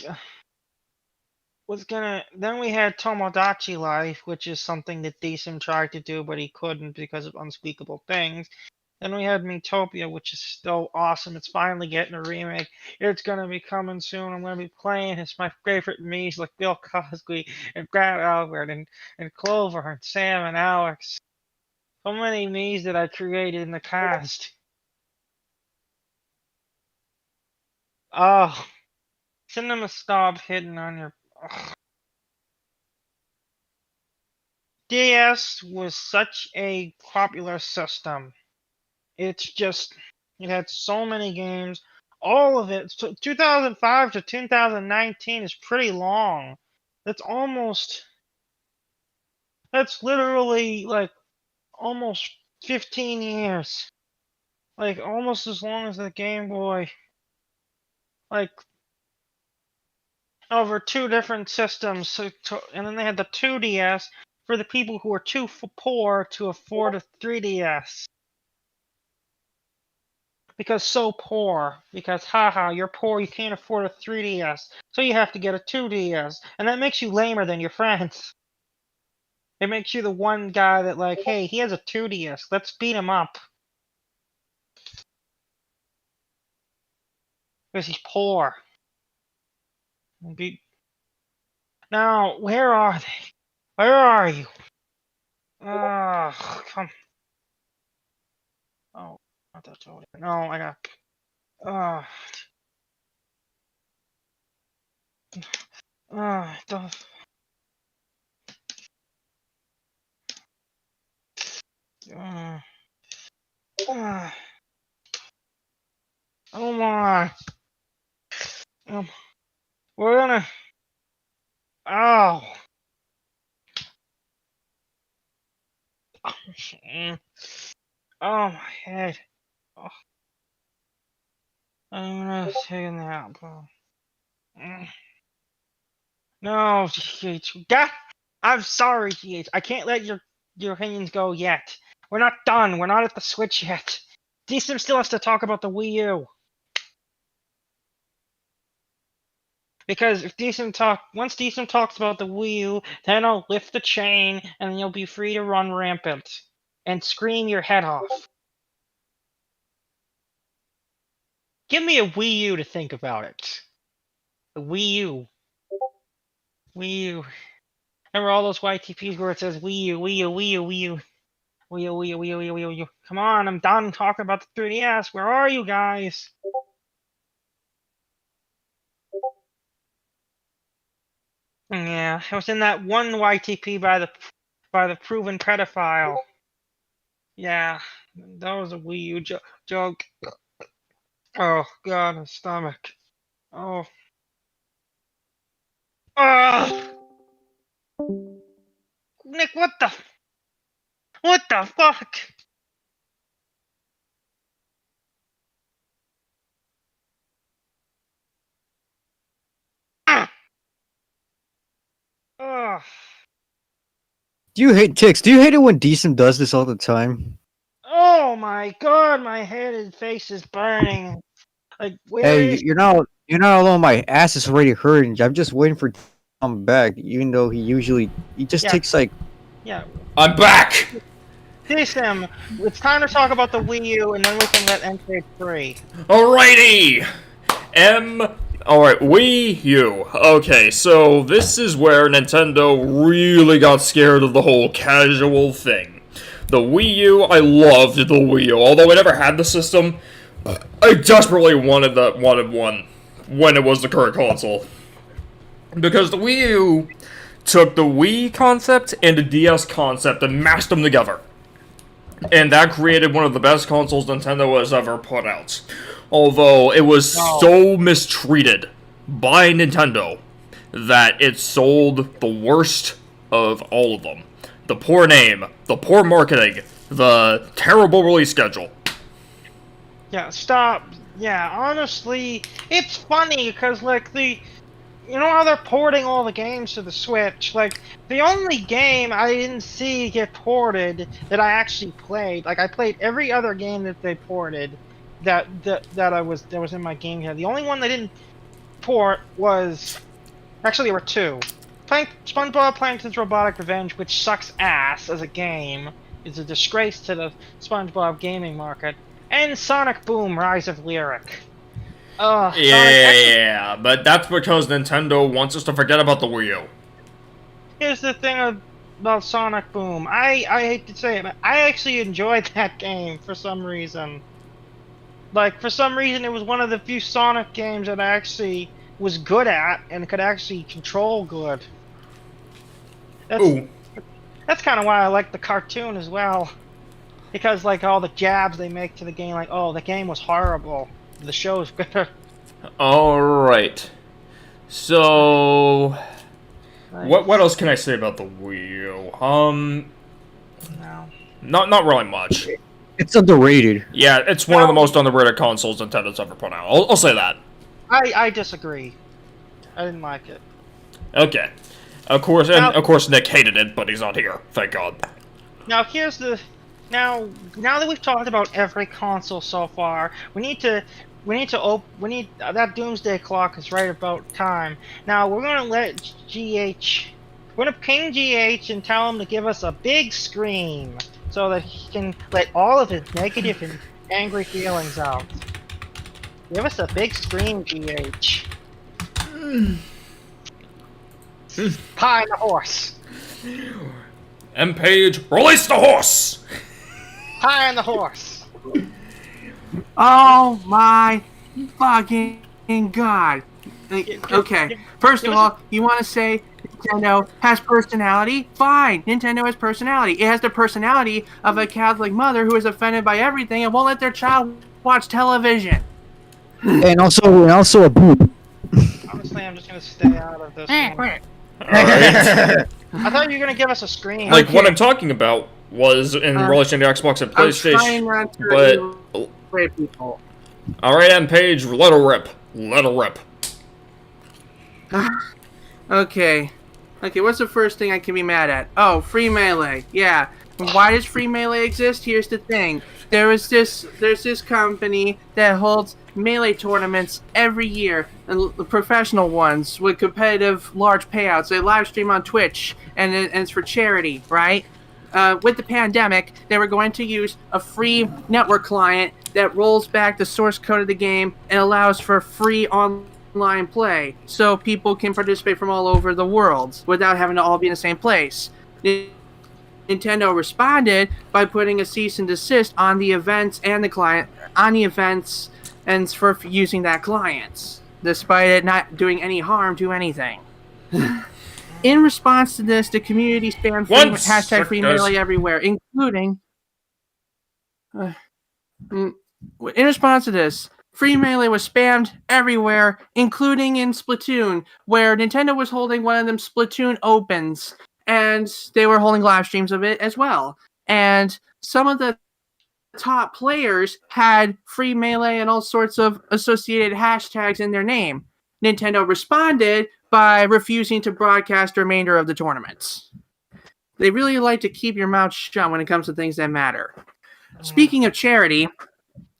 Then we had Tomodachi Life, which is something that Decim tried to do, but he couldn't because of unspeakable things. Then we had Miitopia, which is still awesome. It's finally getting a remake. It's gonna be coming soon. I'm gonna be playing. It's my favorite Miis like Bill Cosby and Brad Albert and Clover and Sam and Alex. So many Miis that I created in the cast. Oh, Cinema Stop hidden on your. Ugh. DS was such a popular system. It's just, it had so many games. All of it, 2005 to 2019 is pretty long. That's literally like almost 15 years. Like almost as long as the Game Boy. Like over two different systems. And then they had the 2DS for the people who are too poor to afford a 3DS. Because so poor. Because haha, you're poor, you can't afford a 3DS. So you have to get a 2DS. And that makes you lamer than your friends. It makes you the one guy that like, hey, he has a 2DS. Let's beat him up. Because he's poor. Now, where are they? Where are you? Ugh, come. Oh, not that told. No, I got. Ugh. Don't. Come on. We're gonna. Oh. Oh, my head. Oh, I'm gonna take a nap. No, GH. God, I'm sorry, GH. I can't let your opinions go yet. We're not done. We're not at the Switch yet. DSim still has to talk about the Wii U. Because if once Decent talks about the Wii U, then I'll lift the chain, and you'll be free to run rampant and scream your head off. Give me a Wii U to think about it. The Wii U. Wii U. Remember all those YTPs where it says Wii U, Wii U, Wii U, Wii U. Wii U, Wii U, Wii U, Wii U, Wii U. Come on, I'm done talking about the 3DS. Where are you guys? Yeah, it was in that one YTP by the proven pedophile. Yeah, that was a Wii U joke. Oh god, my stomach. Oh. Ugh! Nick, what the fuck? Ah! Ugh. Do you hate Tix? Do you hate it when Decent does this all the time? Oh my god, my head and face is burning. Like, where Hey, is... you're not alone. My ass is already hurting. I'm just waiting for to come back, even though he just Yeah. takes like. Yeah. I'm back! Sim, it's time to talk about the Wii U, and then we can let enter 3. Alrighty! Alright, Wii U. Okay, so this is where Nintendo really got scared of the whole casual thing. The Wii U, I loved the Wii U. Although I never had the system, I desperately wanted one when it was the current console. Because the Wii U took the Wii concept and the DS concept and mashed them together. And that created one of the best consoles Nintendo has ever put out. Although it was so mistreated by Nintendo that it sold the worst of all of them. The poor name, the poor marketing, the terrible release schedule. Yeah, stop. Yeah, honestly, it's funny because, like, you know how they're porting all the games to the Switch? Like, the only game I didn't see get ported that I actually played, like, I played every other game that they ported that was in my game here. The only one they didn't port was... Actually, there were two. SpongeBob Plankton's Robotic Revenge, which sucks ass as a game, is a disgrace to the SpongeBob gaming market, and Sonic Boom: Rise of Lyric. Yeah, but that's because Nintendo wants us to forget about the Wii U. Here's the thing about Sonic Boom. I hate to say it, but I actually enjoyed that game for some reason. Like, for some reason, it was one of the few Sonic games that I actually was good at and could actually control good. That's kind of why I like the cartoon as well. Because, like, all the jabs they make to the game, like, oh, the game was horrible. The show's better. Alright. So... What else can I say about the Wii U? No. Not really much. It's underrated. Yeah, it's one of the most underrated consoles Nintendo's ever put out. I'll say that. I disagree. I didn't like it. Okay. Of course Nick hated it, but he's not here. Thank God. Now here's the... Now that we've talked about every console so far, we need that doomsday clock is right about time. Now we're gonna let we're gonna ping GH and tell him to give us a big scream so that he can let all of his negative and angry feelings out. Give us a big scream, GH. Pie on the horse. M-Page, release the horse! Pie on the horse. Oh my fucking god. Okay, first of all, you want to say Nintendo has personality? Fine, Nintendo has personality. It has the personality of a Catholic mother who is offended by everything and won't let their child watch television. And also a boob. Honestly, I'm just gonna stay out of this one. Alright. I thought you were gonna give us a scream. Like, what I'm talking about was in relation to Xbox and I'm trying PlayStation, not to but... irritate people. Alright, M-Page, let her rip. Let her rip. Okay, what's the first thing I can be mad at? Oh, free melee. Yeah. Why does free melee exist? Here's the thing. there's this company that holds Melee tournaments every year, and the professional ones with competitive large payouts. They live stream on Twitch, and it's for charity, right? With the pandemic, they were going to use a free network client that rolls back the source code of the game and allows for free online play, so people can participate from all over the world without having to all be in the same place. Nintendo responded by putting a cease and desist on the events and the client on the events and for using that client, despite it not doing any harm to anything. In response to this, the community spammed hashtag free melee everywhere, including. In response to this, free melee was spammed everywhere, including in Splatoon, where Nintendo was holding one of them Splatoon Opens, and they were holding live streams of it as well. And some of the top players had free melee and all sorts of associated hashtags in their name. Nintendo responded by refusing to broadcast the remainder of the tournaments. They really like to keep your mouth shut when it comes to things that matter. Speaking of charity,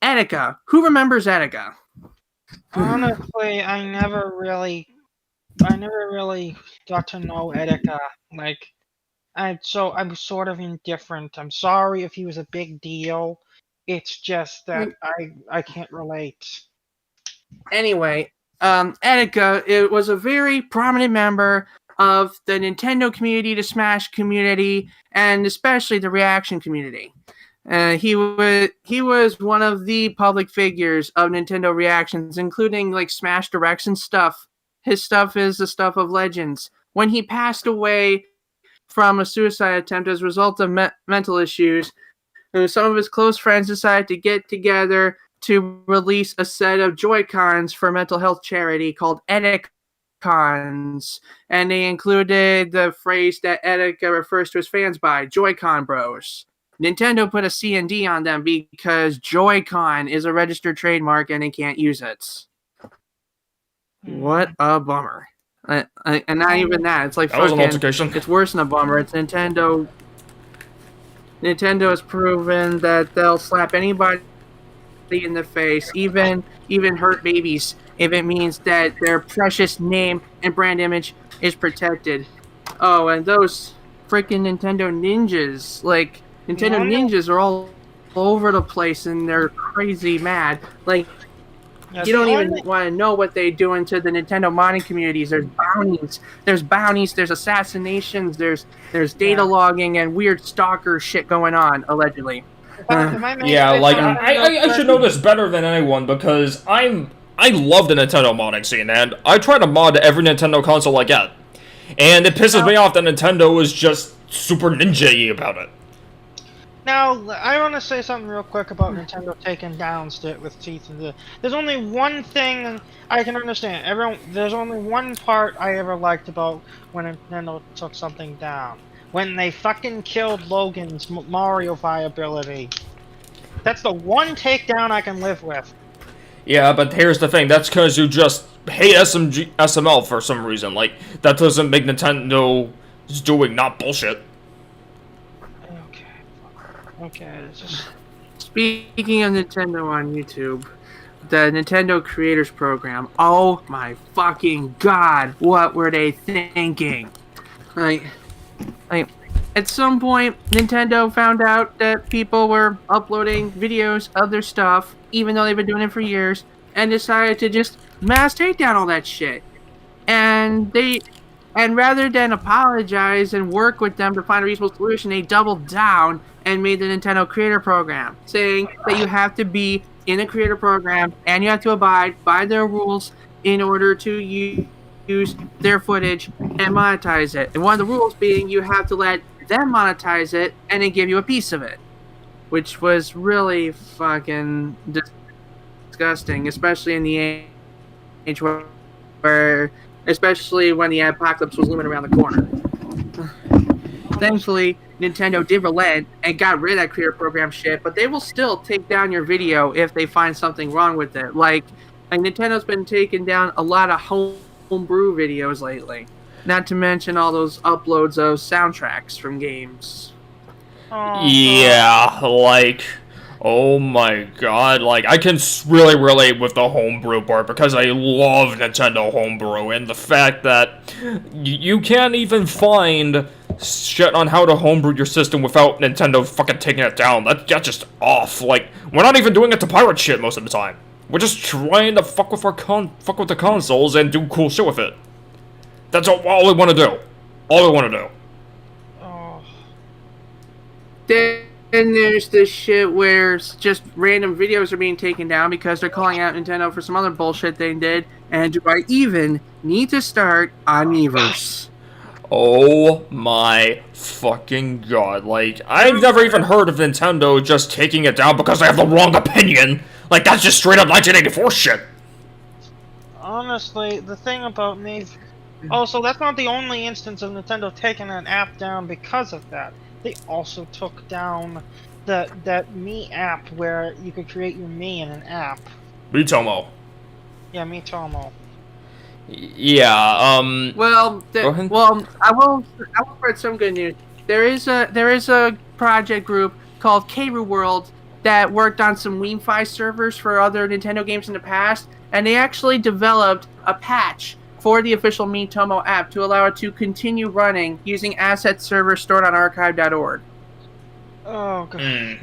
Etika. Who remembers Etika? Honestly, I never really got to know Etika. Like, I'm sort of indifferent. I'm sorry if he was a big deal. It's just that I can't relate. Anyway, Etika, it was a very prominent member of the Nintendo community, the Smash community, and especially the Reaction community. He was one of the public figures of Nintendo Reactions, including like Smash Directs and stuff. His stuff is the stuff of legends. When he passed away from a suicide attempt as a result of mental issues, some of his close friends decided to get together to release a set of Joy-Cons for mental health charity called Etikons, and they included the phrase that Etika refers to his fans by, Joy-Con Bros. Nintendo put a C&D on them because Joy-Con is a registered trademark and they can't use it. What a bummer. And not even that. It's like that was an fucking, altercation. it's worse than a bummer. It's Nintendo. Nintendo has proven that they'll slap anybody in the face, even hurt babies, if it means that their precious name and brand image is protected. Oh, and those freaking Nintendo ninjas, like Nintendo ninjas are all over the place and they're crazy mad. Like, you don't even want to know what they do into the Nintendo modding communities. There's bounties, there's assassinations, there's data logging and weird stalker shit going on, allegedly. Yeah, like, I should know this better than anyone because I love the Nintendo modding scene, and I try to mod every Nintendo console I get. And it pisses me off that Nintendo is just super ninja-y about it. Now, I want to say something real quick about Nintendo taking down shit with teeth and the. There's only one thing I can understand. There's only one part I ever liked about when Nintendo took something down. When they fucking killed Logan's Mario viability. That's the one takedown I can live with. Yeah, but here's the thing. That's because you just hate SML for some reason. Like, that doesn't make Nintendo's doing not bullshit. Okay, it's just... Speaking of Nintendo on YouTube, the Nintendo Creators Program, oh my fucking god, what were they thinking? Like, at some point, Nintendo found out that people were uploading videos of their stuff, even though they've been doing it for years, and decided to just mass take down all that shit. And rather than apologize and work with them to find a reasonable solution, they doubled down and made the Nintendo Creator Program, saying that you have to be in the Creator Program and you have to abide by their rules in order to use their footage and monetize it. And one of the rules being you have to let them monetize it and then give you a piece of it, which was really fucking disgusting, especially in the age where especially when the apocalypse was looming around the corner. Thankfully, Nintendo did relent and got rid of that Creator Program shit, but they will still take down your video if they find something wrong with it. Like Nintendo's been taking down a lot of homebrew videos lately. Not to mention all those uploads of soundtracks from games. Yeah, like, Oh my god, like, I can really relate with the homebrew part because I love Nintendo homebrew and the fact that you can't even find shit on how to homebrew your system without Nintendo fucking taking it down. That's just off. Like, we're not even doing it to pirate shit most of the time. We're just trying to fuck with the consoles and do cool shit with it. That's all we want to do. All we want to do. Oh. Then there's this shit where just random videos are being taken down because they're calling out Nintendo for some other bullshit they did. And do I even need to start on Miiverse? Oh my fucking god. Like, I've never even heard of Nintendo just taking it down because they have the wrong opinion. Like, that's just straight up 1984 shit. Honestly, the thing about me... Also, that's not the only instance of Nintendo taking an app down because of that. They also took down that Mii app where you could create your Mii in an app. Miitomo. Yeah, Miitomo. Yeah, Well, Go ahead. I will spread some good news. There is a project group called Keiru World that worked on some WiiFi servers for other Nintendo games in the past, and they actually developed a patch for the official Miitomo app to allow it to continue running using asset servers stored on archive.org. Oh, god.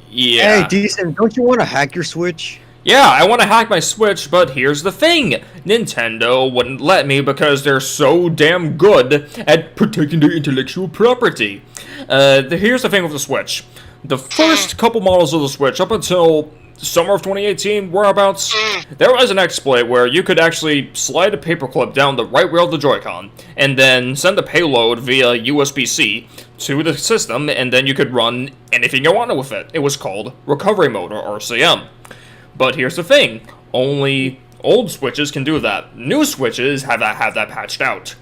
Yeah. Hey, decent. Don't you want to hack your Switch? Yeah, I want to hack my Switch, but here's the thing. Nintendo wouldn't let me because they're so damn good at protecting their intellectual property. Here's the thing with the Switch. The first couple models of the Switch, up until summer of 2018, whereabouts, there was an exploit where you could actually slide a paperclip down the right rail of the Joy-Con, and then send the payload via USB-C to the system, and then you could run anything you wanted with it. It was called Recovery Mode, or RCM. But here's the thing, only old Switches can do that. New Switches have that patched out.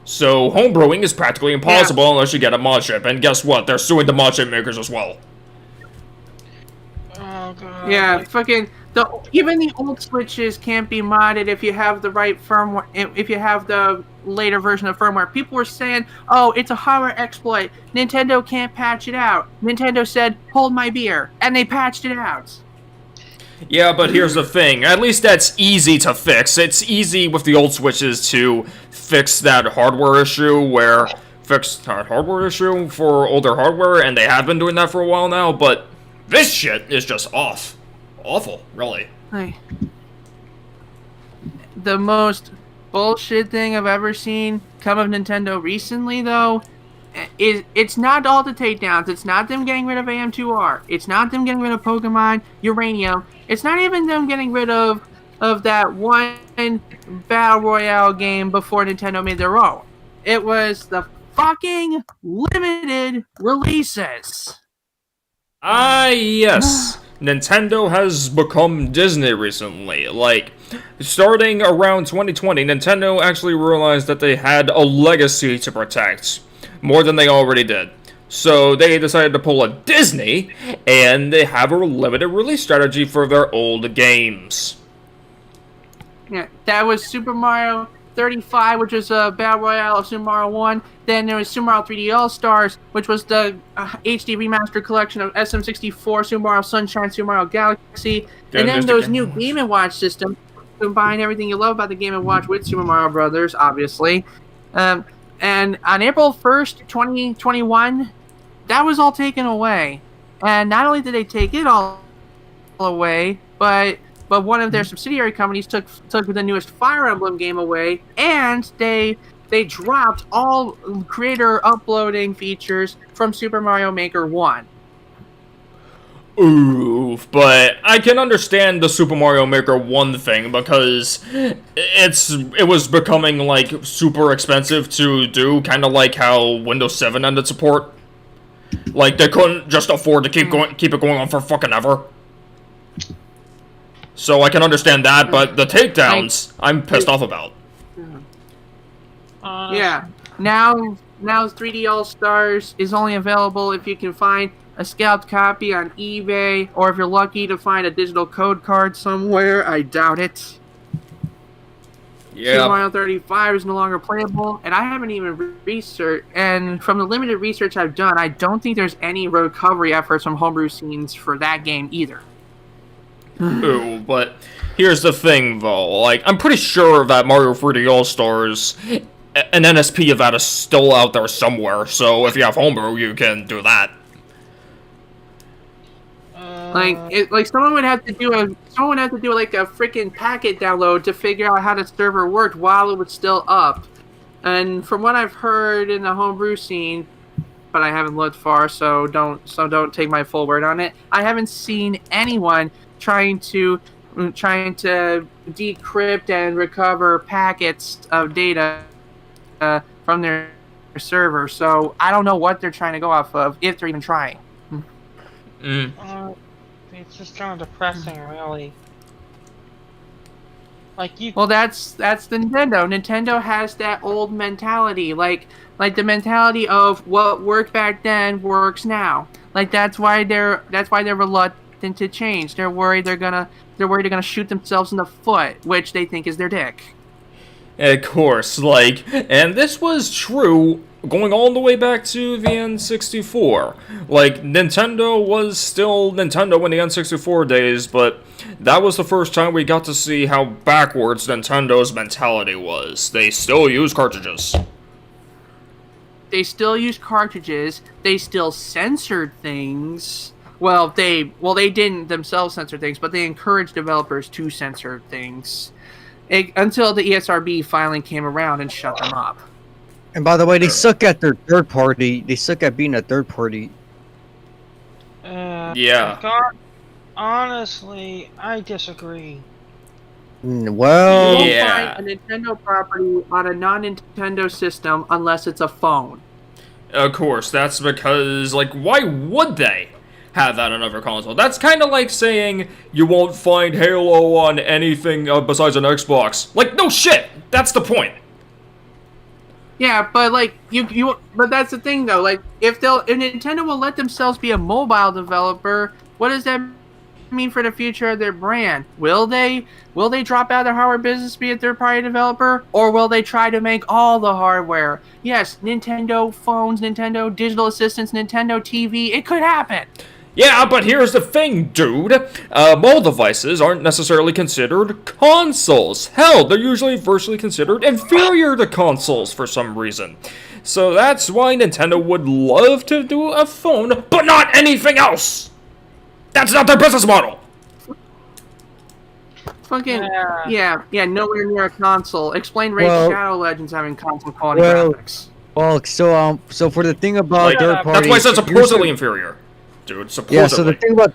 So homebrewing is practically impossible unless you get a mod chip, and guess what? They're suing the mod chip makers as well. Oh god. Yeah, fucking even the old Switches can't be modded if you have the right firmware. If you have the later version of firmware, people were saying, "Oh, it's a hardware exploit. Nintendo can't patch it out." Nintendo said, "Hold my beer," and they patched it out. Yeah, but here's the thing. At least that's easy to fix. It's easy with the old Switches to fix that hardware issue for older hardware, and they have been doing that for a while now, but this shit is just off. Awful, really. The most bullshit thing I've ever seen come of Nintendo recently, though, is it's not all the takedowns. It's not them getting rid of AM2R. It's not them getting rid of Pokemon Uranium. It's not even them getting rid of that one Battle Royale game before Nintendo made their own. It was the fucking limited releases. Yes. Nintendo has become Disney recently. Like, starting around 2020, Nintendo actually realized that they had a legacy to protect. More than they already did. So they decided to pull a Disney, and they have a limited release strategy for their old games. Yeah, that was Super Mario 35, which was a Battle Royale of Super Mario 1. Then there was Super Mario 3D All-Stars, which was the HD Remastered Collection of SM64, Super Mario Sunshine, Super Mario Galaxy. And then those new Game & Watch systems combine everything you love about the Game & Watch with Super Mario Brothers, obviously. And on April 1st, 2021, that was all taken away. And not only did they take it all away, but one of their subsidiary companies took the newest Fire Emblem game away, and they dropped all creator uploading features from Super Mario Maker 1. Oof, but I can understand the Super Mario Maker 1 thing because it was becoming like super expensive to do, kind of like how Windows 7 ended support. Like they couldn't just afford to keep it going on for fucking ever. So I can understand that, but the takedowns I'm pissed off about. Yeah. Now 3D All-Stars is only available if you can find a scalped copy on eBay, or if you're lucky to find a digital code card somewhere. I doubt it. Yeah. Super Mario 35 is no longer playable, and I haven't even researched. And from the limited research I've done, I don't think there's any recovery efforts from homebrew scenes for that game either. Ooh, but here's the thing, though. Like, I'm pretty sure that Mario 3D All-Stars, an NSP of that is still out there somewhere. So if you have homebrew, you can do that. Like someone would have to do like a freaking packet download to figure out how the server worked while it was still up. And from what I've heard in the homebrew scene, but I haven't looked far, so don't take my full word on it. I haven't seen anyone trying to decrypt and recover packets of data from their server. So I don't know what they're trying to go off of, if they're even trying. It's just kind of depressing, really. Like you. Well, that's Nintendo. Nintendo has that old mentality, like the mentality of what worked back then works now. Like that's why they're reluctant to change. They're worried they're gonna shoot themselves in the foot, which they think is their dick. Of course, like, and this was true going all the way back to the N64. Like, Nintendo was still Nintendo in the N64 days, but that was the first time we got to see how backwards Nintendo's mentality was. They still use cartridges. They still use cartridges. They still censored things. Well, they didn't themselves censor things, but they encouraged developers to censor things. Until the ESRB finally came around and shut them up. And by the way, they suck at their third party. They suck at being a third party. Yeah. God, honestly, I disagree. Well, You Yeah. won't find a Nintendo property on a non-Nintendo system unless it's a phone. Of course, that's because, like, why would they have that on another console? That's kind of like saying you won't find Halo on anything besides an Xbox. Like, no shit! That's the point. Yeah, but like but that's the thing though. Like if Nintendo will let themselves be a mobile developer, what does that mean for the future of their brand? Will they drop out of their hardware business, be a third-party developer, or will they try to make all the hardware? Yes, Nintendo phones, Nintendo digital assistants, Nintendo TV. It could happen. Yeah, but here's the thing, dude. Mobile devices aren't necessarily considered consoles. Hell, they're usually virtually considered inferior to consoles for some reason. So that's why Nintendo would love to do a phone, but not anything else! That's not their business model! Fucking yeah, nowhere near a console. Explain Raid Shadow Legends having console quality graphics. Well, so for the thing about Like, third party, that's why I said supposedly inferior. Dude, supposedly. yeah. So the thing about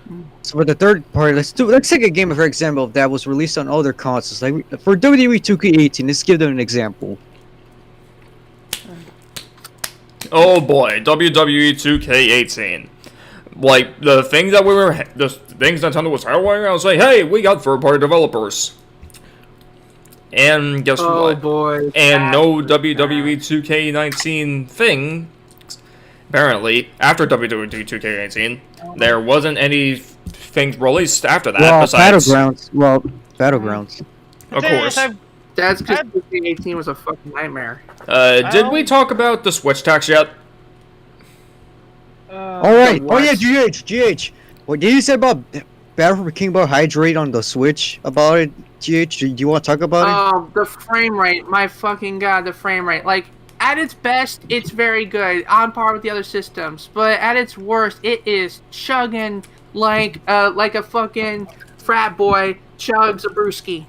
for the third party, let's take a game for example that was released on other consoles. Like for WWE 2K18, let's give them an example. Oh boy, WWE 2K18. Like the things Nintendo was highlighting, I was like, hey, we got third-party developers. And guess what? Oh boy. And no WWE 2K19 thing. Apparently, after WWE 2K18, there wasn't any things released after that. Well, besides Battlegrounds. Of course. That's because 2K18 was a fucking nightmare. Did we talk about the Switch tax yet? All right. Oh yeah, GH. What did you say about Battle for King Bar Hydrate on the Switch? About it, GH. Do you want to talk about it? Oh, the frame rate! My fucking god, the frame rate! Like at its best, it's very good, on par with the other systems. But at its worst, it is chugging like a fucking frat boy chugs a brewski.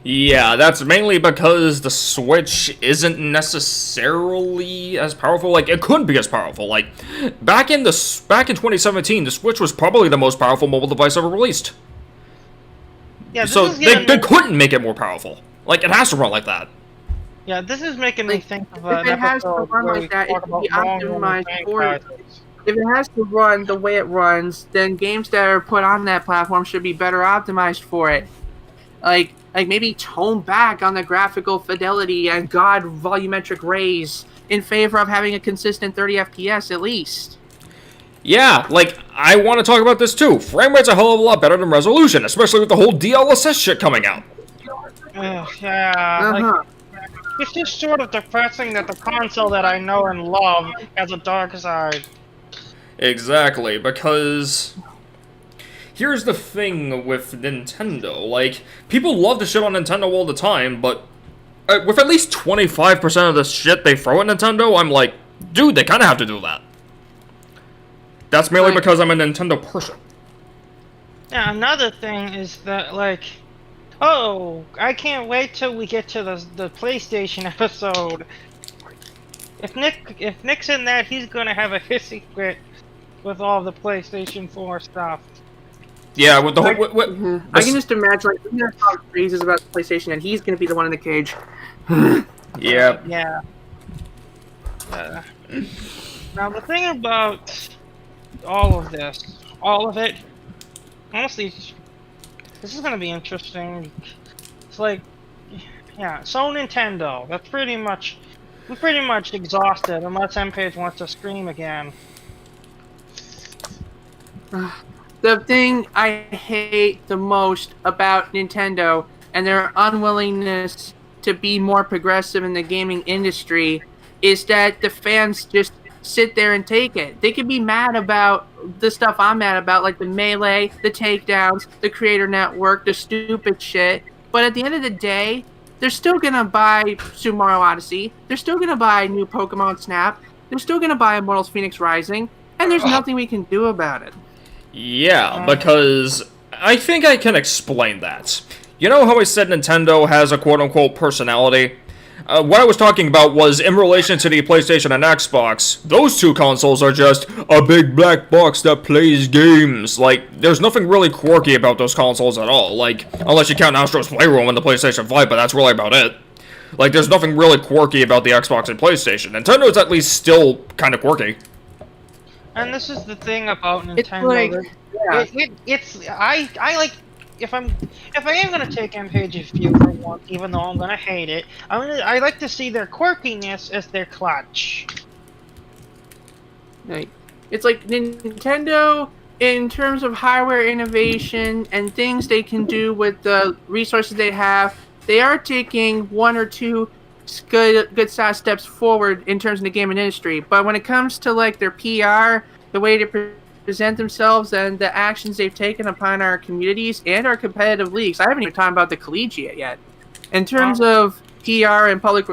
Yeah, that's mainly because the Switch isn't necessarily as powerful. Like, it couldn't be as powerful. Like, back in 2017, the Switch was probably the most powerful mobile device ever released. Yeah, so they couldn't make it more powerful. Like, it has to run like that. Yeah, this is making me think of if it has to run like that, it can be optimized for it. If it has to run the way it runs, then games that are put on that platform should be better optimized for it. Like maybe tone back on the graphical fidelity and volumetric rays in favor of having a consistent 30 FPS at least. Yeah, like, I want to talk about this too. Frame rate's a hell of a lot better than resolution, especially with the whole DLSS shit coming out. Yeah, Uh-huh. it's just sort of depressing that the console that I know and love has a dark side. Exactly, because here's the thing with Nintendo. Like, people love to shit on Nintendo all the time, but with at least 25% of the shit they throw at Nintendo, I'm like, dude, they kind of have to do that. That's merely because I'm a Nintendo person. Yeah, another thing is that, like, oh, I can't wait till we get to the PlayStation episode. If Nick's in that, he's gonna have a hissy fit with all the PlayStation 4 stuff. Yeah, with the whole... I can just imagine, like, he's gonna talk phrases about the PlayStation, and he's gonna be the one in the cage. Yeah. Yeah. Now, the thing about all of it, honestly, this is gonna be interesting. It's like, yeah, so Nintendo, we're pretty much exhausted unless M-Page wants to scream again. The thing I hate the most about Nintendo and their unwillingness to be more progressive in the gaming industry is that the fans just sit there and take it. They can be mad about the stuff I'm mad about, like the Melee, the takedowns, the Creator Network, the stupid shit, but at the end of the day, they're still gonna buy Super Mario Odyssey, they're still gonna buy new Pokemon Snap, they're still gonna buy Immortals Phoenix Rising, and there's nothing we can do about it. Yeah, because I think I can explain that. You know how I said Nintendo has a quote-unquote personality? What I was talking about was in relation to the PlayStation and Xbox. Those two consoles are just a big black box that plays games. Like, there's nothing really quirky about those consoles at all. Like, unless you count Astro's Playroom and the PlayStation 5, but that's really about it. Like, there's nothing really quirky about the Xbox and PlayStation. Nintendo's at least still kind of quirky. And this is the thing about Nintendo. It's like, I like if I am gonna take M-Page's view for once, even though I'm gonna hate it, I like to see their quirkiness as their clutch. It's like Nintendo, in terms of hardware innovation and things they can do with the resources they have, they are taking one or two good size steps forward in terms of the gaming industry. But when it comes to like their PR, the way to present themselves, and the actions they've taken upon our communities and our competitive leagues, I haven't even talked about the collegiate yet. In terms of PR and public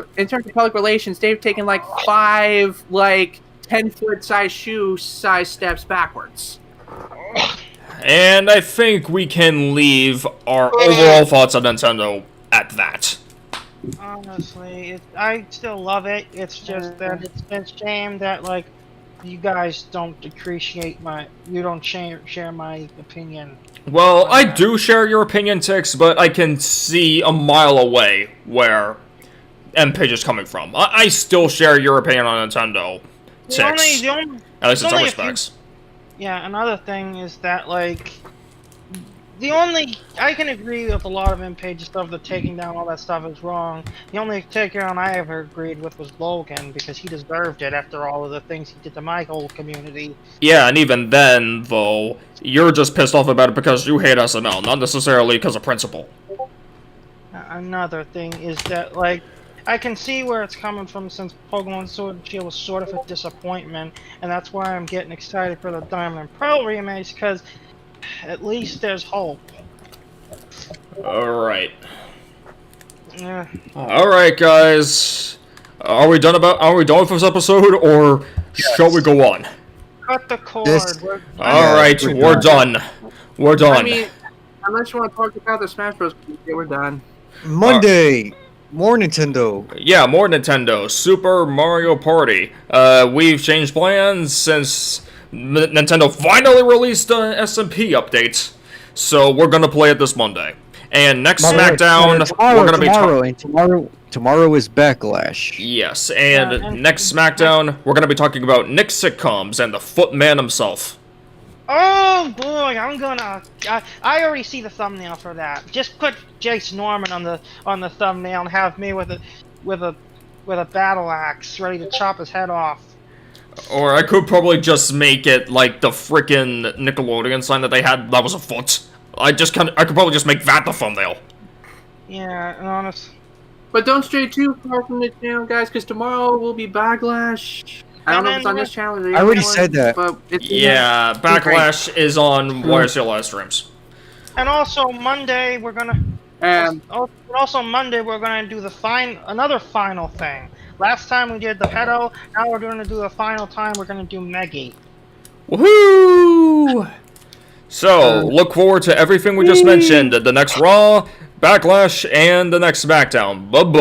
relations, they've taken like 5 10-foot size shoe size steps backwards. And I think we can leave our overall thoughts on Nintendo at that. Honestly, I still love it. It's just that it's a shame that like you guys don't share my opinion. Well, I do share your opinion, Tix, but I can see a mile away where M-Page is coming from. I still share your opinion on Nintendo, Tix. At least in some respects. Yeah, another thing is that, like, I can agree with a lot of M-Page stuff, that taking down all that stuff is wrong. The only takedown I ever agreed with was Logan, because he deserved it after all of the things he did to my whole community. Yeah, and even then, though, you're just pissed off about it because you hate SML, not necessarily because of principle. Another thing is that, like, I can see where it's coming from, since Pokemon Sword and Shield was sort of a disappointment, and that's why I'm getting excited for the Diamond and Pearl remakes, because at least there's hope. Alright. Yeah. Alright, guys. Are we done with this episode, or shall we go on? Cut the cord. Yes. Alright, we're done. We're done. I mean, unless you want to talk about the Smash Bros. We're done. Monday, more Nintendo. Yeah, more Nintendo. Super Mario Party. We've changed plans since Nintendo finally released an SMP update, so we're gonna play it this Monday. And next SmackDown, we're gonna be tomorrow is Backlash. Yes, and next SmackDown, we're gonna be talking about Nick sitcoms and the Footman himself. Oh boy, I already see the thumbnail for that. Just put Jace Norman on the thumbnail and have me with a battle axe ready to chop his head off. Or I could probably just make it like the frickin' Nickelodeon sign that they had that was a foot. I could probably just make that the thumbnail. Yeah, and honest. But don't stray too far from the channel, guys, because tomorrow will be Backlash. I don't know if it's on this channel or the I already other one, said that. But it's Yeah, Backlash is on YRC live streams. And also Monday we're gonna. Um, Also Monday we're gonna do another final thing. Last time we did the pedo. Now we're gonna do the final time. We're gonna do Meggy. Woohoo! So, look forward to everything we just mentioned, the next Raw, Backlash, and the next SmackDown. Bye-bye.